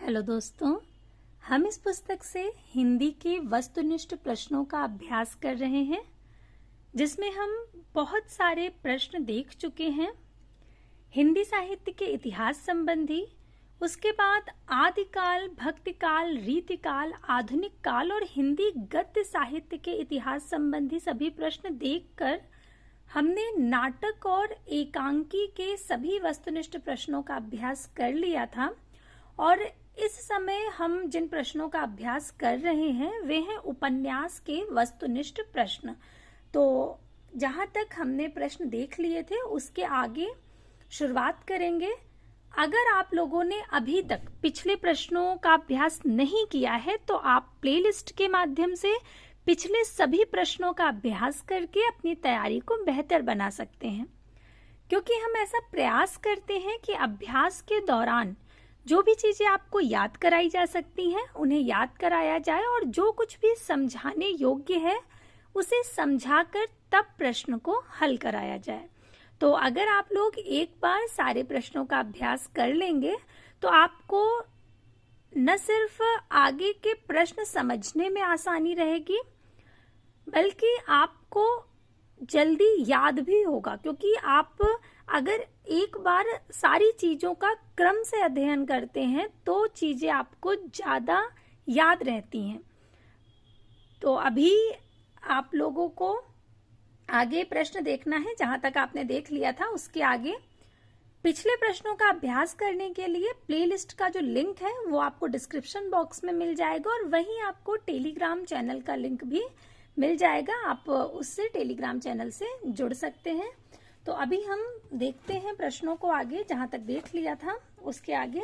Hello दोस्तों, हम इस पुस्तक से हिंदी के वस्तुनिष्ठ प्रश्नों का अभ्यास कर रहे हैं, जिसमें हम बहुत सारे प्रश्न देख चुके हैं। हिंदी साहित्य के इतिहास संबंधी, उसके बाद आदिकाल, भक्तिकाल, रीतिकाल, आधुनिक काल और हिंदी गद्य साहित्य के इतिहास संबंधी सभी प्रश्न देखकर हमने नाटक और एकांकी के सभी वस्तुनिष्ठ प्रश्नों का अभ्यास कर लिया था। और इस समय हम जिन प्रश्नों का अभ्यास कर रहे हैं वे हैं उपन्यास के वस्तुनिष्ठ प्रश्न। तो जहां तक हमने प्रश्न देख लिए थे उसके आगे शुरुआत करेंगे। अगर आप लोगों ने अभी तक पिछले प्रश्नों का अभ्यास नहीं किया है तो आप प्लेलिस्ट के माध्यम से पिछले सभी प्रश्नों का अभ्यास करके अपनी तैयारी को बेहतर बना सकते हैं, क्योंकि हम ऐसा प्रयास करते हैं कि अभ्यास के दौरान जो भी चीजें आपको याद कराई जा सकती हैं उन्हें याद कराया जाए और जो कुछ भी समझाने योग्य है उसे समझाकर तब प्रश्न को हल कराया जाए। तो अगर आप लोग एक बार सारे प्रश्नों का अभ्यास कर लेंगे तो आपको न सिर्फ आगे के प्रश्न समझने में आसानी रहेगी, बल्कि आपको जल्दी याद भी होगा, क्योंकि आप अगर एक बार सारी चीजों का क्रम से अध्ययन करते हैं तो चीजें आपको ज्यादा याद रहती हैं। तो अभी आप लोगों को आगे प्रश्न देखना है। जहां तक आपने देख लिया था उसके आगे पिछले प्रश्नों का अभ्यास करने के लिए प्लेलिस्ट का जो लिंक है वो आपको डिस्क्रिप्शन बॉक्स में मिल जाएगा और वहीं आपको टेलीग्राम चैनल का लिंक भी मिल जाएगा। आप उससे टेलीग्राम चैनल से जुड़ सकते हैं। तो अभी हम देखते हैं प्रश्नों को आगे। जहां तक देख लिया था उसके आगे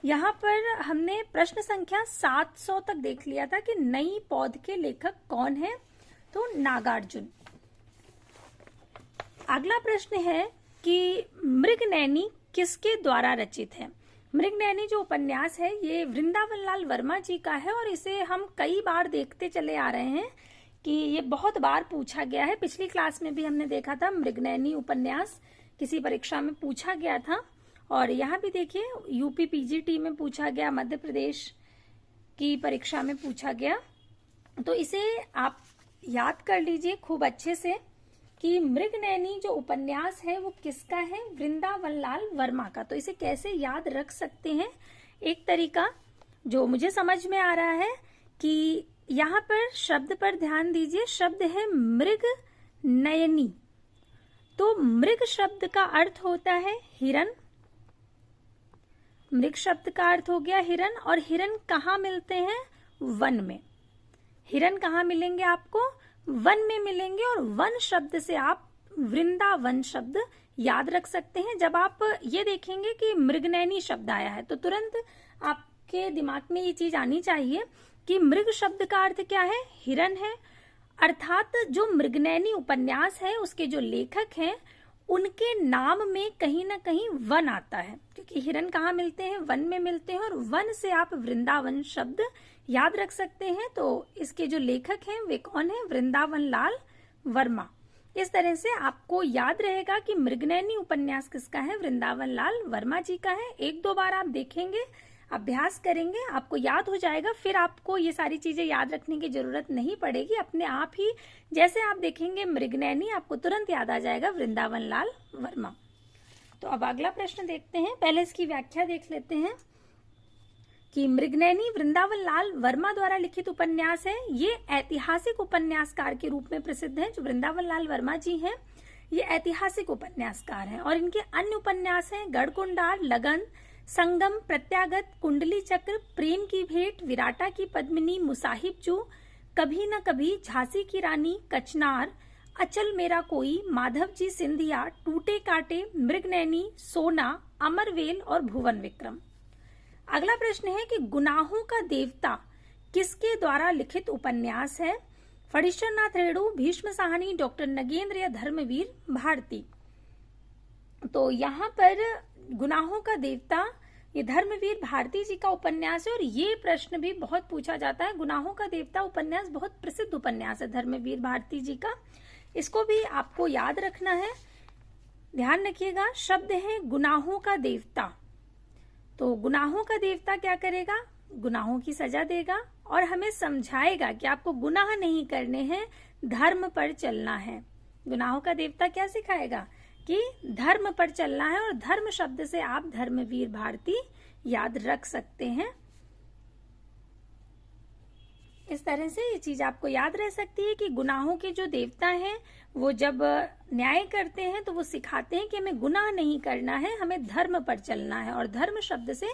यहाँ पर हमने प्रश्न संख्या 700 तक देख लिया था कि नई पौध के लेखक कौन है, तो नागार्जुन। अगला प्रश्न है कि मृगनयनी किसके द्वारा रचित है। मृगनयनी जो उपन्यास है ये वृंदावन लाल वर्मा जी का है और इसे हम कई बार देखते चले आ रहे हैं कि ये बहुत बार पूछा गया है। पिछली क्लास में भी हमने देखा था मृगनयनी उपन्यास किसी परीक्षा में पूछा गया था और यहाँ भी देखिए यूपी पीजीटी में पूछा गया, मध्य प्रदेश की परीक्षा में पूछा गया। तो इसे आप याद कर लीजिए खूब अच्छे से कि मृगनयनी जो उपन्यास है वो किसका है, वृंदावन लाल वर्मा का। तो इसे कैसे याद रख सकते हैं, एक तरीका जो मुझे समझ में आ रहा है कि यहाँ पर शब्द पर ध्यान दीजिए। शब्द है मृग नयनी। तो मृग शब्द का अर्थ होता है हिरन। मृग शब्द का अर्थ हो गया हिरन, और हिरन कहाँ मिलते हैं, वन में। हिरन कहाँ मिलेंगे आपको, वन में मिलेंगे। और वन शब्द से आप वृंदावन शब्द याद रख सकते हैं। जब आप ये देखेंगे कि मृगनयनी शब्द आया है तो तुरंत आपके दिमाग में ये चीज आनी चाहिए कि मृग शब्द का अर्थ क्या है, हिरन है। अर्थात जो मृगनयनी उपन्यास है उसके जो लेखक हैं उनके नाम में कहीं ना कहीं वन आता है, क्योंकि हिरन कहाँ मिलते हैं, वन में मिलते हैं। और वन से आप वृंदावन शब्द याद रख सकते हैं। तो इसके जो लेखक हैं वे कौन है, वृंदावन लाल वर्मा। इस तरह से आपको याद रहेगा कि मृगनयनी उपन्यास किसका है, वृंदावन लाल वर्मा जी का है। एक दो बार आप देखेंगे, अभ्यास करेंगे, आपको याद हो जाएगा। फिर आपको ये सारी चीजें याद रखने की जरूरत नहीं पड़ेगी। अपने आप ही जैसे आप देखेंगे मृगनयनी, आपको तुरंत याद आ जाएगा वृंदावन लाल वर्मा। तो अब अगला प्रश्न देखते हैं। पहले इसकी व्याख्या देख लेते हैं कि मृगनयनी वृंदावन लाल वर्मा द्वारा लिखित उपन्यास है। ये ऐतिहासिक उपन्यासकार के रूप में प्रसिद्ध है। जो वृंदावन लाल वर्मा जी हैं ये ऐतिहासिक उपन्यासकार हैं और इनके अन्य उपन्यास हैं गढ़कुंडार, लगन, संगम, प्रत्यागत, कुंडली चक्र, प्रेम की भेंट, विराटा की पद्मिनी, मुसाहिब जू, कभी न कभी, झांसी की रानी, कचनार, अचल मेरा कोई, माधव जी सिंधिया, टूटे काटे, मृगनयनी, सोना, अमरवेल और भुवन विक्रम। अगला प्रश्न है कि गुनाहों का देवता किसके द्वारा लिखित उपन्यास है। फणीश्वरनाथ रेणु, भीष्म साहनी, डॉक्टर नगेंद्र या धर्मवीर भारती। तो यहाँ पर गुनाहों का देवता ये धर्मवीर भारती जी का उपन्यास है और ये प्रश्न भी बहुत पूछा जाता है। गुनाहों का देवता उपन्यास बहुत प्रसिद्ध उपन्यास है धर्मवीर भारती जी का। इसको भी आपको याद रखना है। ध्यान रखिएगा, शब्द है गुनाहों का देवता। तो गुनाहों का देवता क्या करेगा? गुनाहों की सजा देगा और हमें समझाएगा कि आपको गुनाह नहीं करने हैं, धर्म पर चलना है। गुनाहों का देवता क्या सिखाएगा? कि धर्म पर चलना है, और धर्म शब्द से आप धर्मवीर भारती याद रख सकते हैं। इस तरह से ये चीज आपको याद रह सकती है कि गुनाहों के जो देवता हैं वो जब न्याय करते हैं तो वो सिखाते हैं कि हमें गुनाह नहीं करना है, हमें धर्म पर चलना है, और धर्म शब्द से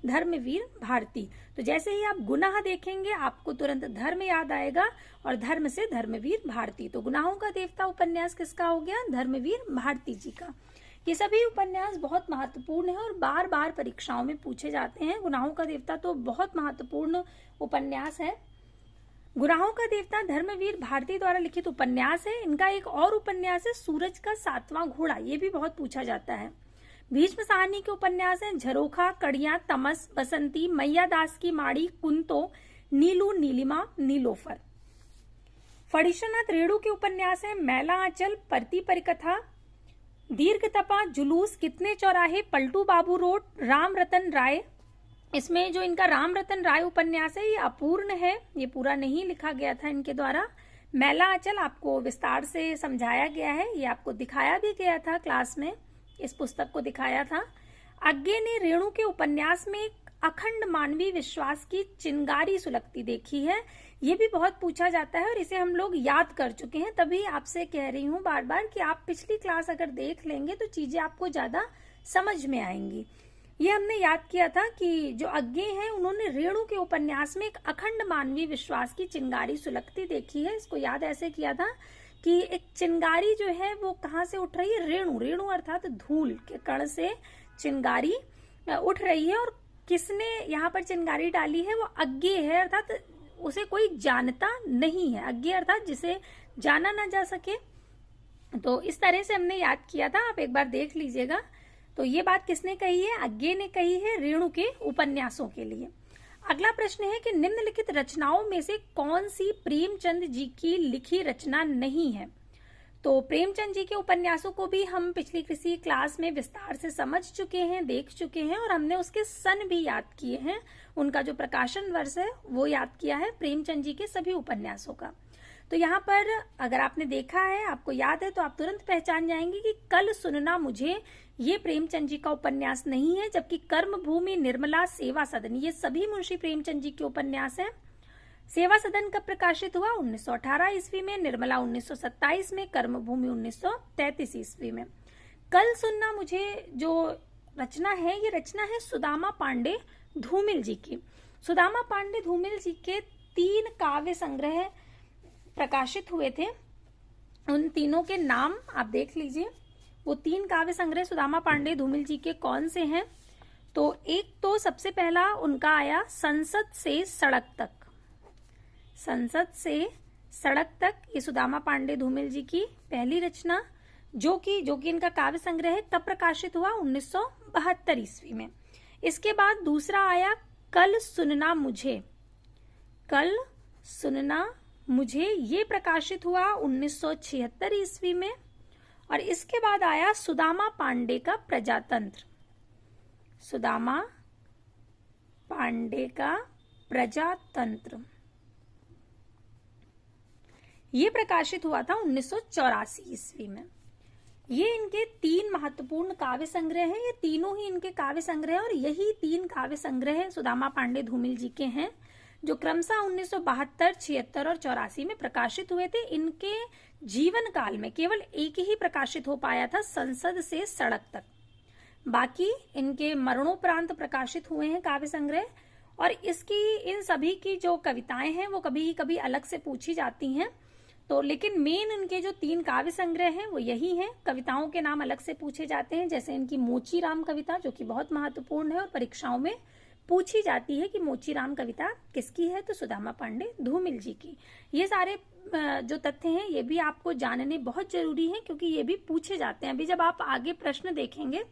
धर्मवीर भारती। तो जैसे ही आप गुनाह देखेंगे आपको तुरंत धर्म याद आएगा, और धर्म से धर्मवीर भारती। तो गुनाहों का देवता उपन्यास किसका हो गया? धर्मवीर भारती जी का। ये सभी उपन्यास बहुत महत्वपूर्ण है और बार बार परीक्षाओं में पूछे जाते हैं। गुनाहों का देवता तो बहुत महत्वपूर्ण उपन्यास है। गुनाहों का देवता धर्मवीर भारती द्वारा लिखित उपन्यास है। इनका एक और उपन्यास है सूरज का 7वां घोड़ा, ये भी बहुत पूछा जाता है। भीष्म साहनी के उपन्यास हैं झरोखा, कड़ियां, तमस, बसंती, मैया दास की माड़ी, कुंतो, नीलू, नीलिमा, नीलोफर। फणीश्वरनाथ रेणु के उपन्यास हैं मैला आंचल, परती परिकथा, दीर्घ तपा, जुलूस, कितने चौराहे, पलटू बाबू रोड, राम रतन राय। इसमें जो इनका राम रतन राय उपन्यास है ये अपूर्ण है, ये पूरा नहीं लिखा गया था इनके द्वारा। मैला आंचल आपको विस्तार से समझाया गया है, ये आपको दिखाया भी गया था क्लास में, इस पुस्तक को दिखाया था। अज्ञे ने रेणु के उपन्यास में एक अखंड मानवीय विश्वास की चिंगारी सुलगती देखी है, ये भी बहुत पूछा जाता है और इसे हम लोग याद कर चुके हैं। तभी आपसे कह रही हूँ बार बार कि आप पिछली क्लास अगर देख लेंगे तो चीजें आपको ज्यादा समझ में आएंगी। ये हमने याद किया था कि जो अज्ञे हैं उन्होंने रेणु के उपन्यास में एक अखंड मानवीय विश्वास की चिंगारी सुलगती देखी है। इसको याद ऐसे किया था कि एक चिंगारी जो है वो कहाँ से उठ रही है? रेणु, रेणु अर्थात धूल के कण से चिंगारी उठ रही है, और किसने यहाँ पर चिंगारी डाली है? वो अज्ञे है, अर्थात उसे कोई जानता नहीं है। अज्ञे अर्थात जिसे जाना ना जा सके। तो इस तरह से हमने याद किया था, आप एक बार देख लीजिएगा। तो ये बात किसने कही है? अज्ञे ने कही है रेणु के उपन्यासों के लिए। अगला प्रश्न है कि निम्नलिखित रचनाओं में से कौन सी प्रेमचंद जी की लिखी रचना नहीं है? तो प्रेमचंद जी के उपन्यासों को भी हम पिछली किसी क्लास में विस्तार से समझ चुके हैं, देख चुके हैं, और हमने उसके सन भी याद किए हैं। उनका जो प्रकाशन वर्ष है वो याद किया है प्रेमचंद जी के सभी उपन्यासों का। तो यहाँ पर अगर आपने देखा है, आपको याद है, तो आप तुरंत पहचान जाएंगे कि कल सुनना मुझे ये प्रेमचंद जी का उपन्यास नहीं है, जबकि कर्मभूमि, निर्मला, सेवा सदन ये सभी मुंशी प्रेमचंद जी के उपन्यास हैं। सेवा सदन कब प्रकाशित हुआ? 1918 ईस्वी में, निर्मला 1927 में, कर्मभूमि 1933 ईस्वी में। कल सुनना मुझे जो रचना है ये रचना है सुदामा पांडे धूमिल जी की। सुदामा पांडे धूमिल जी के 3 काव्य संग्रह प्रकाशित हुए थे, उन तीनों के नाम आप देख लीजिए। वो 3 काव्य संग्रह सुदामा पांडे धूमिल जी के कौन से हैं? तो एक तो सबसे पहला उनका आया संसद से सड़क तक। संसद से सड़क तक ये सुदामा पांडे धूमिल जी की पहली रचना, जो कि इनका काव्य संग्रह है, कब प्रकाशित हुआ? 1972 ईस्वी में। इसके बाद दूसरा आया कल सुनना मुझे। कल सुनना मुझे ये प्रकाशित हुआ 1976 ईस्वी में। और इसके बाद आया सुदामा पांडे का प्रजातंत्र। सुदामा पांडे का प्रजातंत्र ये प्रकाशित हुआ था 1984 ईस्वी में। ये इनके 3 महत्वपूर्ण काव्य संग्रह हैं। ये तीनों ही इनके काव्य संग्रह और यही 3 काव्य संग्रह सुदामा पांडे धूमिल जी के हैं, जो क्रमशः 1972, 76 और 84 में प्रकाशित हुए थे। इनके जीवन काल में केवल एक ही प्रकाशित हो पाया था, संसद से सड़क तक। बाकी इनके मरणोपरांत प्रकाशित हुए हैं काव्य संग्रह। और इन सभी की जो कविताएं हैं वो कभी अलग से पूछी जाती हैं। तो लेकिन मेन इनके जो 3 काव्य संग्रह हैं वो यही हैं। कविताओं के नाम अलग से पूछे जाते हैं, जैसे इनकी मोचीराम कविता, जो कि बहुत महत्वपूर्ण है और परीक्षाओं में पूछी जाती है कि मोचीराम कविता किसकी है, तो सुदामा पांडे धूमिल जी की। ये सारे जो तथ्य हैं ये भी आपको जानने बहुत जरूरी है, क्योंकि ये भी पूछे जाते हैं। अभी जब आप आगे प्रश्न देखेंगे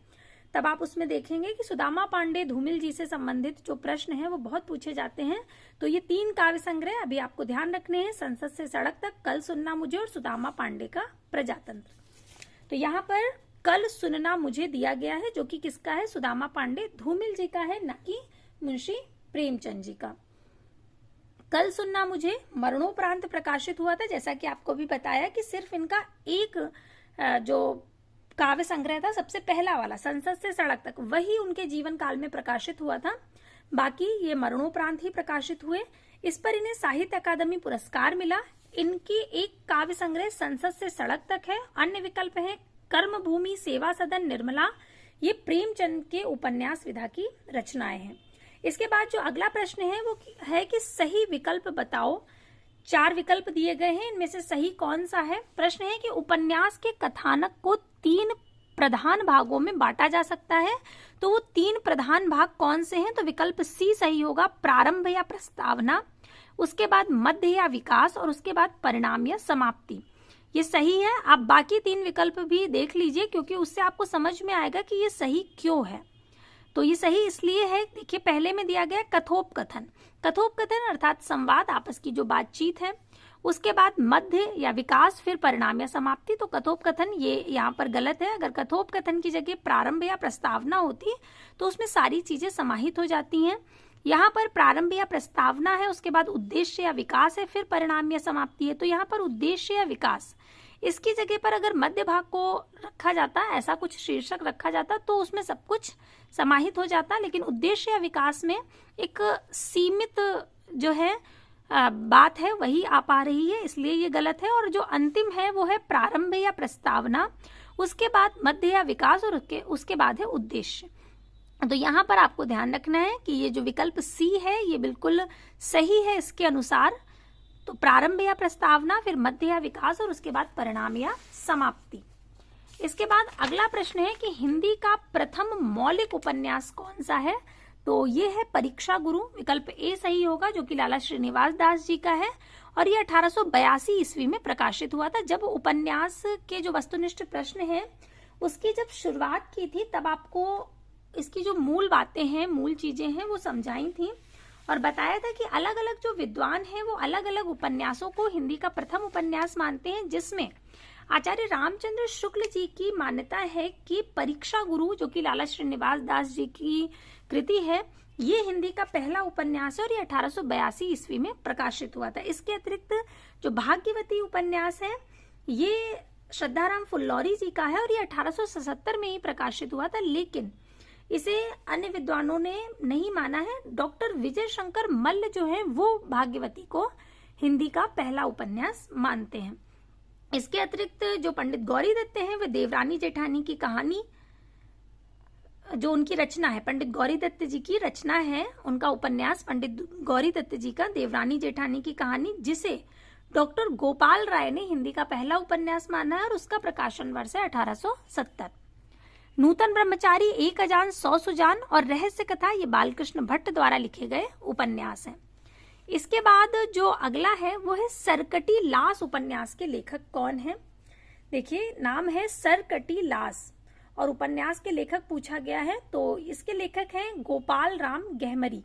तब आप उसमें देखेंगे कि सुदामा पांडे धूमिल जी से संबंधित जो प्रश्न हैं वो बहुत पूछे जाते हैं। तो ये 3 काव्य संग्रह अभी आपको ध्यान रखने हैं, संसद से सड़क तक, कल सुनना मुझे और सुदामा पांडे का प्रजातंत्र। तो यहाँ पर कल सुनना मुझे दिया गया है, जो कि किसका है? सुदामा पांडे धूमिल जी का है, न कि मुंशी प्रेमचंद जी का। कल सुनना मुझे मरणोपरांत प्रकाशित हुआ था, जैसा कि आपको भी बताया कि सिर्फ इनका एक जो काव्य संग्रह था सबसे पहला वाला, संसद से सड़क तक, वही उनके जीवन काल में प्रकाशित हुआ था। बाकी ये मरणोपरांत ही प्रकाशित हुए। इस पर इन्हें साहित्य अकादमी पुरस्कार मिला। इनकी एक काव्य संग्रह संसद से सड़क तक है। अन्य विकल्प है कर्मभूमि, सेवा सदन, निर्मला। ये प्रेमचंद के उपन्यास विधा की रचनाएं हैं। इसके बाद जो अगला प्रश्न है वो है कि सही विकल्प बताओ। 4 विकल्प दिए गए हैं, इनमें से सही कौन सा है? प्रश्न है कि उपन्यास के कथानक को 3 प्रधान भागों में बांटा जा सकता है, तो वो 3 प्रधान भाग कौन से हैं? तो विकल्प सी सही होगा, प्रारंभ या प्रस्तावना, उसके बाद मध्य या विकास, और उसके बाद परिणाम या समाप्ति। ये सही है। आप बाकी 3 विकल्प भी देख लीजिए, क्योंकि उससे आपको समझ में आएगा कि ये सही क्यों है। तो ये सही इसलिए है, देखिए पहले में दिया गया कथोपकथन। कथोपकथन अर्थात संवाद, आपस की जो बातचीत है। उसके बाद मध्य या विकास, फिर परिणाम या समाप्ति। तो कथोपकथन ये यहाँ पर गलत है। अगर कथोपकथन की जगह प्रारंभ या प्रस्तावना होती तो उसमें सारी चीजें समाहित हो जाती हैं। यहाँ पर प्रारंभ या प्रस्तावना है, उसके बाद उद्देश्य या विकास है, फिर परिणाम या समाप्ति है। तो यहाँ पर उद्देश्य या विकास, इसकी जगह पर अगर मध्य भाग को रखा जाता, ऐसा कुछ शीर्षक रखा जाता, तो उसमें सब कुछ समाहित हो जाता। लेकिन उद्देश्य या विकास में एक सीमित जो है बात है वही आ पा रही है, इसलिए ये गलत है। और जो अंतिम है वो है प्रारंभ या प्रस्तावना, उसके बाद मध्य या विकास, और उसके बाद है उद्देश्य। तो यहाँ पर आपको ध्यान रखना है कि ये जो विकल्प सी है ये बिल्कुल सही है इसके अनुसार। तो प्रारंभ या प्रस्तावना, फिर मध्य या विकास, और उसके बाद परिणाम या समाप्ति। इसके बाद अगला प्रश्न है कि हिंदी का प्रथम मौलिक उपन्यास कौन सा है? तो ये है परीक्षा गुरु, विकल्प ए सही होगा, जो कि लाला श्रीनिवास दास जी का है। और ये 1882 ईस्वी में प्रकाशित हुआ था। जब उपन्यास के जो वस्तुनिष्ठ प्रश्न है उसकी जब शुरुआत की थी, तब आपको इसकी जो मूल बातें हैं, मूल चीजें हैं, वो समझाई थी और बताया था कि अलग अलग जो विद्वान हैं वो अलग अलग उपन्यासों को हिंदी का प्रथम उपन्यास मानते हैं, जिसमें आचार्य रामचंद्र शुक्ल जी की मान्यता है कि परीक्षा गुरु, जो कि लाला श्रीनिवास दास जी की कृति है, ये हिंदी का पहला उपन्यास है और ये 1882 ईस्वी में प्रकाशित हुआ था। इसके अतिरिक्त जो भाग्यवती उपन्यास है ये श्रद्धाराम फुल्लौरी जी का है और ये 1877 में ही प्रकाशित हुआ था, लेकिन इसे अन्य विद्वानों ने नहीं माना है। डॉक्टर विजय शंकर मल्ल जो है वो भाग्यवती को हिंदी का पहला उपन्यास मानते हैं। इसके अतिरिक्त जो पंडित गौरी दत्त हैं वे देवरानी जेठानी की कहानी, जो उनकी रचना है, पंडित गौरी दत्त जी की रचना है, उनका उपन्यास पंडित गौरी दत्त जी का देवरानी जेठानी की कहानी, जिसे डॉक्टर गोपाल राय ने हिंदी का पहला उपन्यास माना है और उसका प्रकाशन वर्ष है 1870। नूतन ब्रह्मचारी, एक अजान सौ सुजान और रहस्य कथा ये बालकृष्ण भट्ट द्वारा लिखे गए उपन्यास हैं। इसके बाद जो अगला है वो है सरकटी लास उपन्यास के लेखक कौन है? देखिए नाम है सरकटी लास और उपन्यास के लेखक पूछा गया है, तो इसके लेखक हैं गोपाल राम गहमरी।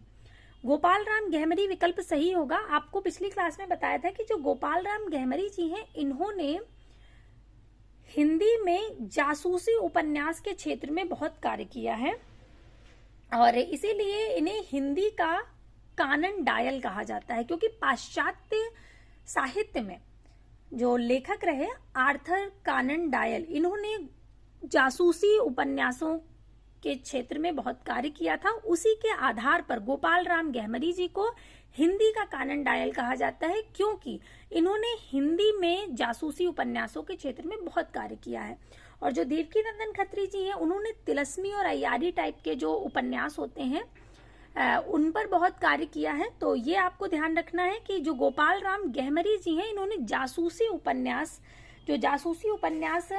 गोपाल राम गहमरी विकल्प सही होगा। आपको पिछली क्लास में बताया था कि जो गोपाल राम गहमरी जी हैं इन्होंने हिंदी में जासूसी उपन्यास के क्षेत्र में बहुत कार्य किया है और इसीलिए इन्हें हिंदी का कानन डायल कहा जाता है, क्योंकि पाश्चात्य साहित्य में जो लेखक रहे आर्थर कानन डायल, इन्होंने जासूसी उपन्यासों के क्षेत्र में बहुत कार्य किया था। उसी के आधार पर गोपाल राम गहमरी जी को हिंदी का कानन डायल कहा जाता है, क्योंकि इन्होंने हिंदी में जासूसी उपन्यासों के क्षेत्र में बहुत कार्य किया है। और जो देवकीनंदन खत्री जी हैं उन्होंने तिलस्मी और अय्यारी टाइप के जो उपन्यास होते हैं उन पर बहुत कार्य किया है। तो ये आपको ध्यान रखना है कि जो गोपाल राम गहमरी जी हैं इन्होंने जासूसी उपन्यास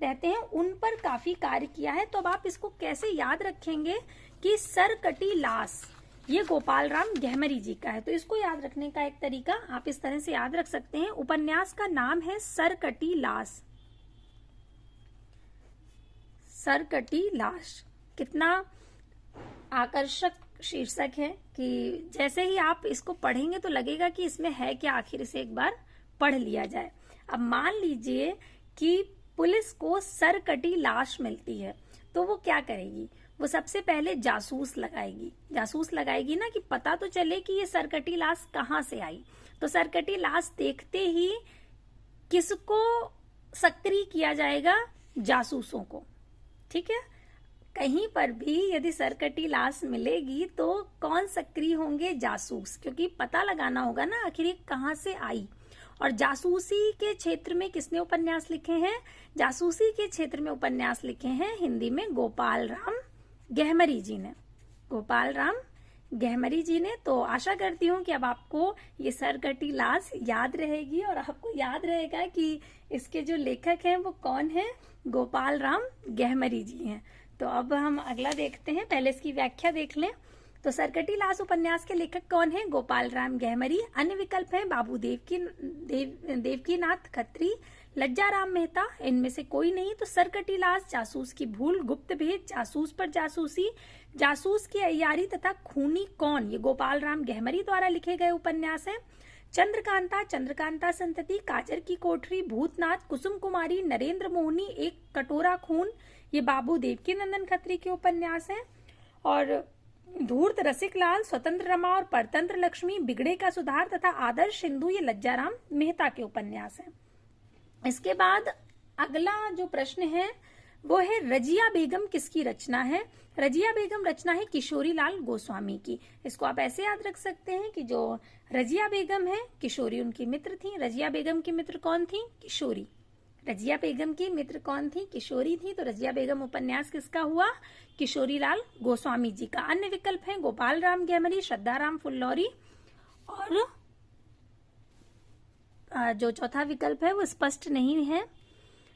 रहते हैं उन पर काफी कार्य किया है। तो अब आप इसको कैसे याद रखेंगे कि सरकटी लास ये गोपाल राम गहमरी जी का है। तो इसको याद रखने का एक तरीका आप इस तरह से याद रख सकते हैं। उपन्यास का नाम है सरकटी लास। सरकटी लाश, कितना आकर्षक शीर्षक है कि जैसे ही आप इसको पढ़ेंगे तो लगेगा कि इसमें है क्या, आखिर इसे एक बार पढ़ लिया जाए। अब मान लीजिए कि पुलिस को सरकटी लाश मिलती है तो वो क्या करेगी? वो सबसे पहले जासूस लगाएगी ना, कि पता तो चले कि ये सरकटी लाश कहाँ से आई। तो सरकटी लाश देखते ही किसको सक्रिय किया जाएगा? जासूसों को। ठीक है, कहीं पर भी यदि सरकटी लाश मिलेगी तो कौन सक्रिय होंगे? जासूस, क्योंकि पता लगाना होगा ना आखिर ये कहाँ से आई। और जासूसी के क्षेत्र में किसने उपन्यास लिखे हैं? जासूसी के क्षेत्र में उपन्यास लिखे हैं हिंदी में गोपाल राम गहमरी जी ने। गोपाल राम गहमरी जी ने। तो आशा करती हूँ कि अब आपको ये सरकटी लाश याद रहेगी और आपको याद रहेगा कि इसके जो लेखक हैं वो कौन हैं? गोपाल राम गहमरी जी हैं। तो अब हम अगला देखते हैं, पहले इसकी व्याख्या देख लें। तो सरकटी लाश उपन्यास के लेखक कौन है? गोपाल राम गहमरी। अन्य विकल्प हैं बाबू देवकीनाथ खत्री, लज्जा राम मेहता, इनमें से कोई नहीं। तो सरकटी लाश, जासूस की भूल, गुप्त भेद, जासूस पर जासूसी, जासूस की अय्यारी तथा खूनी कौन, ये गोपाल राम गहमरी द्वारा लिखे गए उपन्यास हैं। चंद्रकांता, चंद्रकांता संतति, काजर की कोठरी, भूतनाथ, कुसुम कुमारी, नरेंद्र मोहिनी, एक कटोरा खून, ये बाबू देवकीनंदन खत्री के उपन्यास हैं। और धूर्त रसिक लाल, स्वतंत्र रमा और परतंत्र लक्ष्मी, बिगड़े का सुधार तथा आदर्श सिंधु, ये लज्जाराम मेहता के उपन्यास हैं। इसके बाद अगला जो प्रश्न है वो है रजिया बेगम किसकी रचना है? रजिया बेगम रचना है किशोरी लाल गोस्वामी की। इसको आप ऐसे याद रख सकते हैं कि जो रजिया बेगम है, किशोरी उनकी मित्र थी। रजिया बेगम की मित्र कौन थी? किशोरी। रजिया बेगम की मित्र कौन थी? किशोरी थी। तो रजिया बेगम उपन्यास किसका हुआ? किशोरी लाल गोस्वामी जी का। अन्य विकल्प हैं गोपाल राम गहमरी, श्रद्धाराम फुल्लौरी, और जो चौथा विकल्प है वो स्पष्ट नहीं है।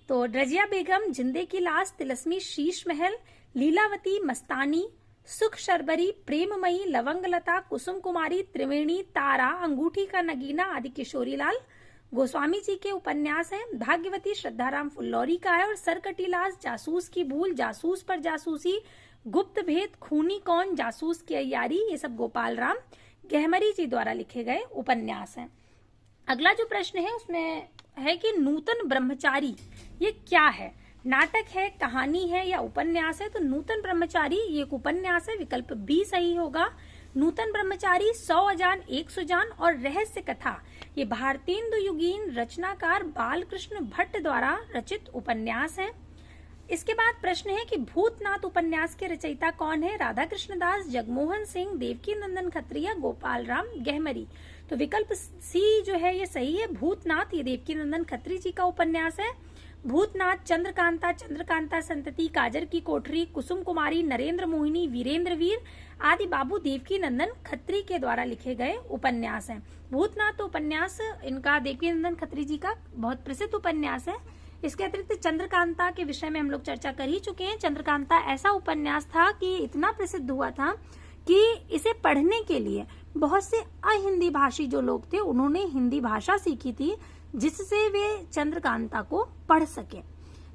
तो रजिया बेगम, जिंदे की लाश, तिलस्मी शीश महल, लीलावती, मस्तानी, सुख शर्बरी, प्रेममयी, लवंगलता, कुसुम कुमारी, त्रिवेणी, तारा, अंगूठी का नगीना आदि किशोरी लाल गोस्वामी जी के उपन्यास हैं। भाग्यवती श्रद्धाराम फुल्लौरी का है। और सरकटी लाश, जासूस की भूल, जासूस पर जासूसी, गुप्त भेद, खूनी कौन, जासूस की अय्यारी, ये सब गोपाल राम गहमरी जी द्वारा लिखे गए उपन्यास हैं। अगला जो प्रश्न है उसमें है कि नूतन ब्रह्मचारी ये क्या है? नाटक है, कहानी है या उपन्यास है? तो नूतन ब्रह्मचारी ये एक उपन्यास है, विकल्प बी सही होगा। नूतन ब्रह्मचारी, 100 अजान 100 जान और रहस्य कथा, ये भारतेंदु युगीन रचनाकार बालकृष्ण भट्ट द्वारा रचित उपन्यास है। इसके बाद प्रश्न है कि भूतनाथ उपन्यास के रचयिता कौन है? राधा कृष्ण दास, जगमोहन सिंह, देवकीनंदन खत्री या गोपाल राम गहमरी। तो विकल्प सी जो है ये सही है, भूतनाथ, ये देवकीनंदन खत्री जी का उपन्यास है। भूतनाथ, चंद्रकांता, चंद्रकांता संतति, काजर की कोठरी, कुसुम कुमारी, नरेंद्र मोहिनी, वीरेंद्र वीर आदि बाबू देवकीनंदन खत्री के द्वारा लिखे गए उपन्यास हैं। भूतनाथ उपन्यास इनका देवकीनंदन खत्री जी का बहुत प्रसिद्ध उपन्यास है। इसके अतिरिक्त चंद्रकांता के विषय में हम लोग चर्चा कर ही चुके हैं। चंद्रकांता ऐसा उपन्यास था कि इतना प्रसिद्ध हुआ था कि इसे पढ़ने के लिए बहुत से अहिंदी भाषी जो लोग थे उन्होंने हिंदी भाषा सीखी थी जिससे वे चंद्रकांता को पढ़ सके।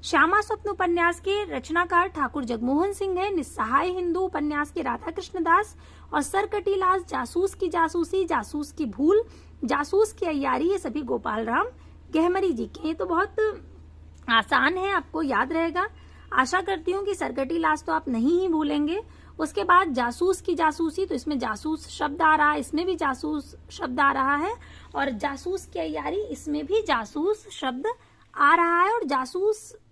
श्यामा स्वप्न उपन्यास के रचनाकार ठाकुर जगमोहन सिंह है। निस्सहाय हिंदू उपन्यास के राधा कृष्ण दास और सरकटी लाश, जासूस की जासूसी, जासूस की भूल, जासूस की अय्यारी, ये सभी गोपाल राम गहमरी जी के हैं। तो बहुत आसान है, आपको याद रहेगा। आशा करती हूँ कि सरकटी लाश तो आप नहीं ही भूलेंगे। उसके बाद जासूस की जासूसी, तो इसमें जासूस शब्द आ रहा है, इसमें भी जासूस शब्द आ रहा है। और जासूस की अय्यारी, इसमें भी जासूस शब्द आ रहा है। और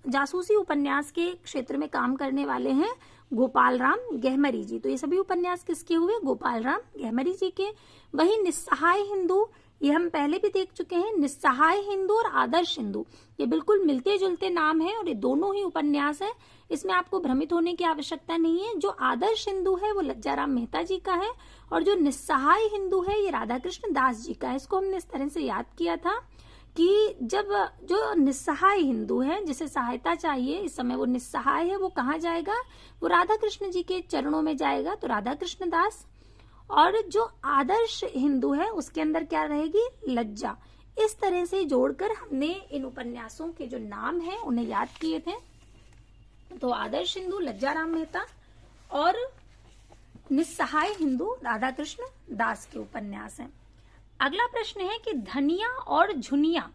जासूसी उपन्यास के क्षेत्र में काम करने वाले हैं गोपाल राम गहमरी जी। तो ये सभी उपन्यास किसके हुए? गोपाल राम गहमरी जी के। वही निस्सहाय हिंदू, ये हम पहले भी देख चुके हैं। निस्सहाय हिंदू और आदर्श हिंदू ये बिल्कुल मिलते जुलते नाम हैं और ये दोनों ही उपन्यास हैं। इसमें आपको भ्रमित होने की आवश्यकता नहीं है। जो आदर्श हिंदू है वो लज्जाराम मेहता जी का है और जो निस्सहाय हिंदू है ये राधा कृष्ण दास जी का है। इसको हमने इस तरह से याद किया था कि जब जो निस्सहाय हिंदू है जिसे सहायता चाहिए, इस समय वो निस्सहाय है, वो कहाँ जाएगा? वो राधा कृष्ण जी के चरणों में जाएगा, तो राधा कृष्ण दास। और जो आदर्श हिंदू है उसके अंदर क्या रहेगी? लज्जा। इस तरह से जोड़कर हमने इन उपन्यासों के जो नाम हैं उन्हें याद किए थे। तो आदर्श हिंदू लज्जाराम मेहता और निस्सहाय हिंदू राधा कृष्ण दास के उपन्यास हैं। अगला प्रश्न है कि धनिया और झुनिया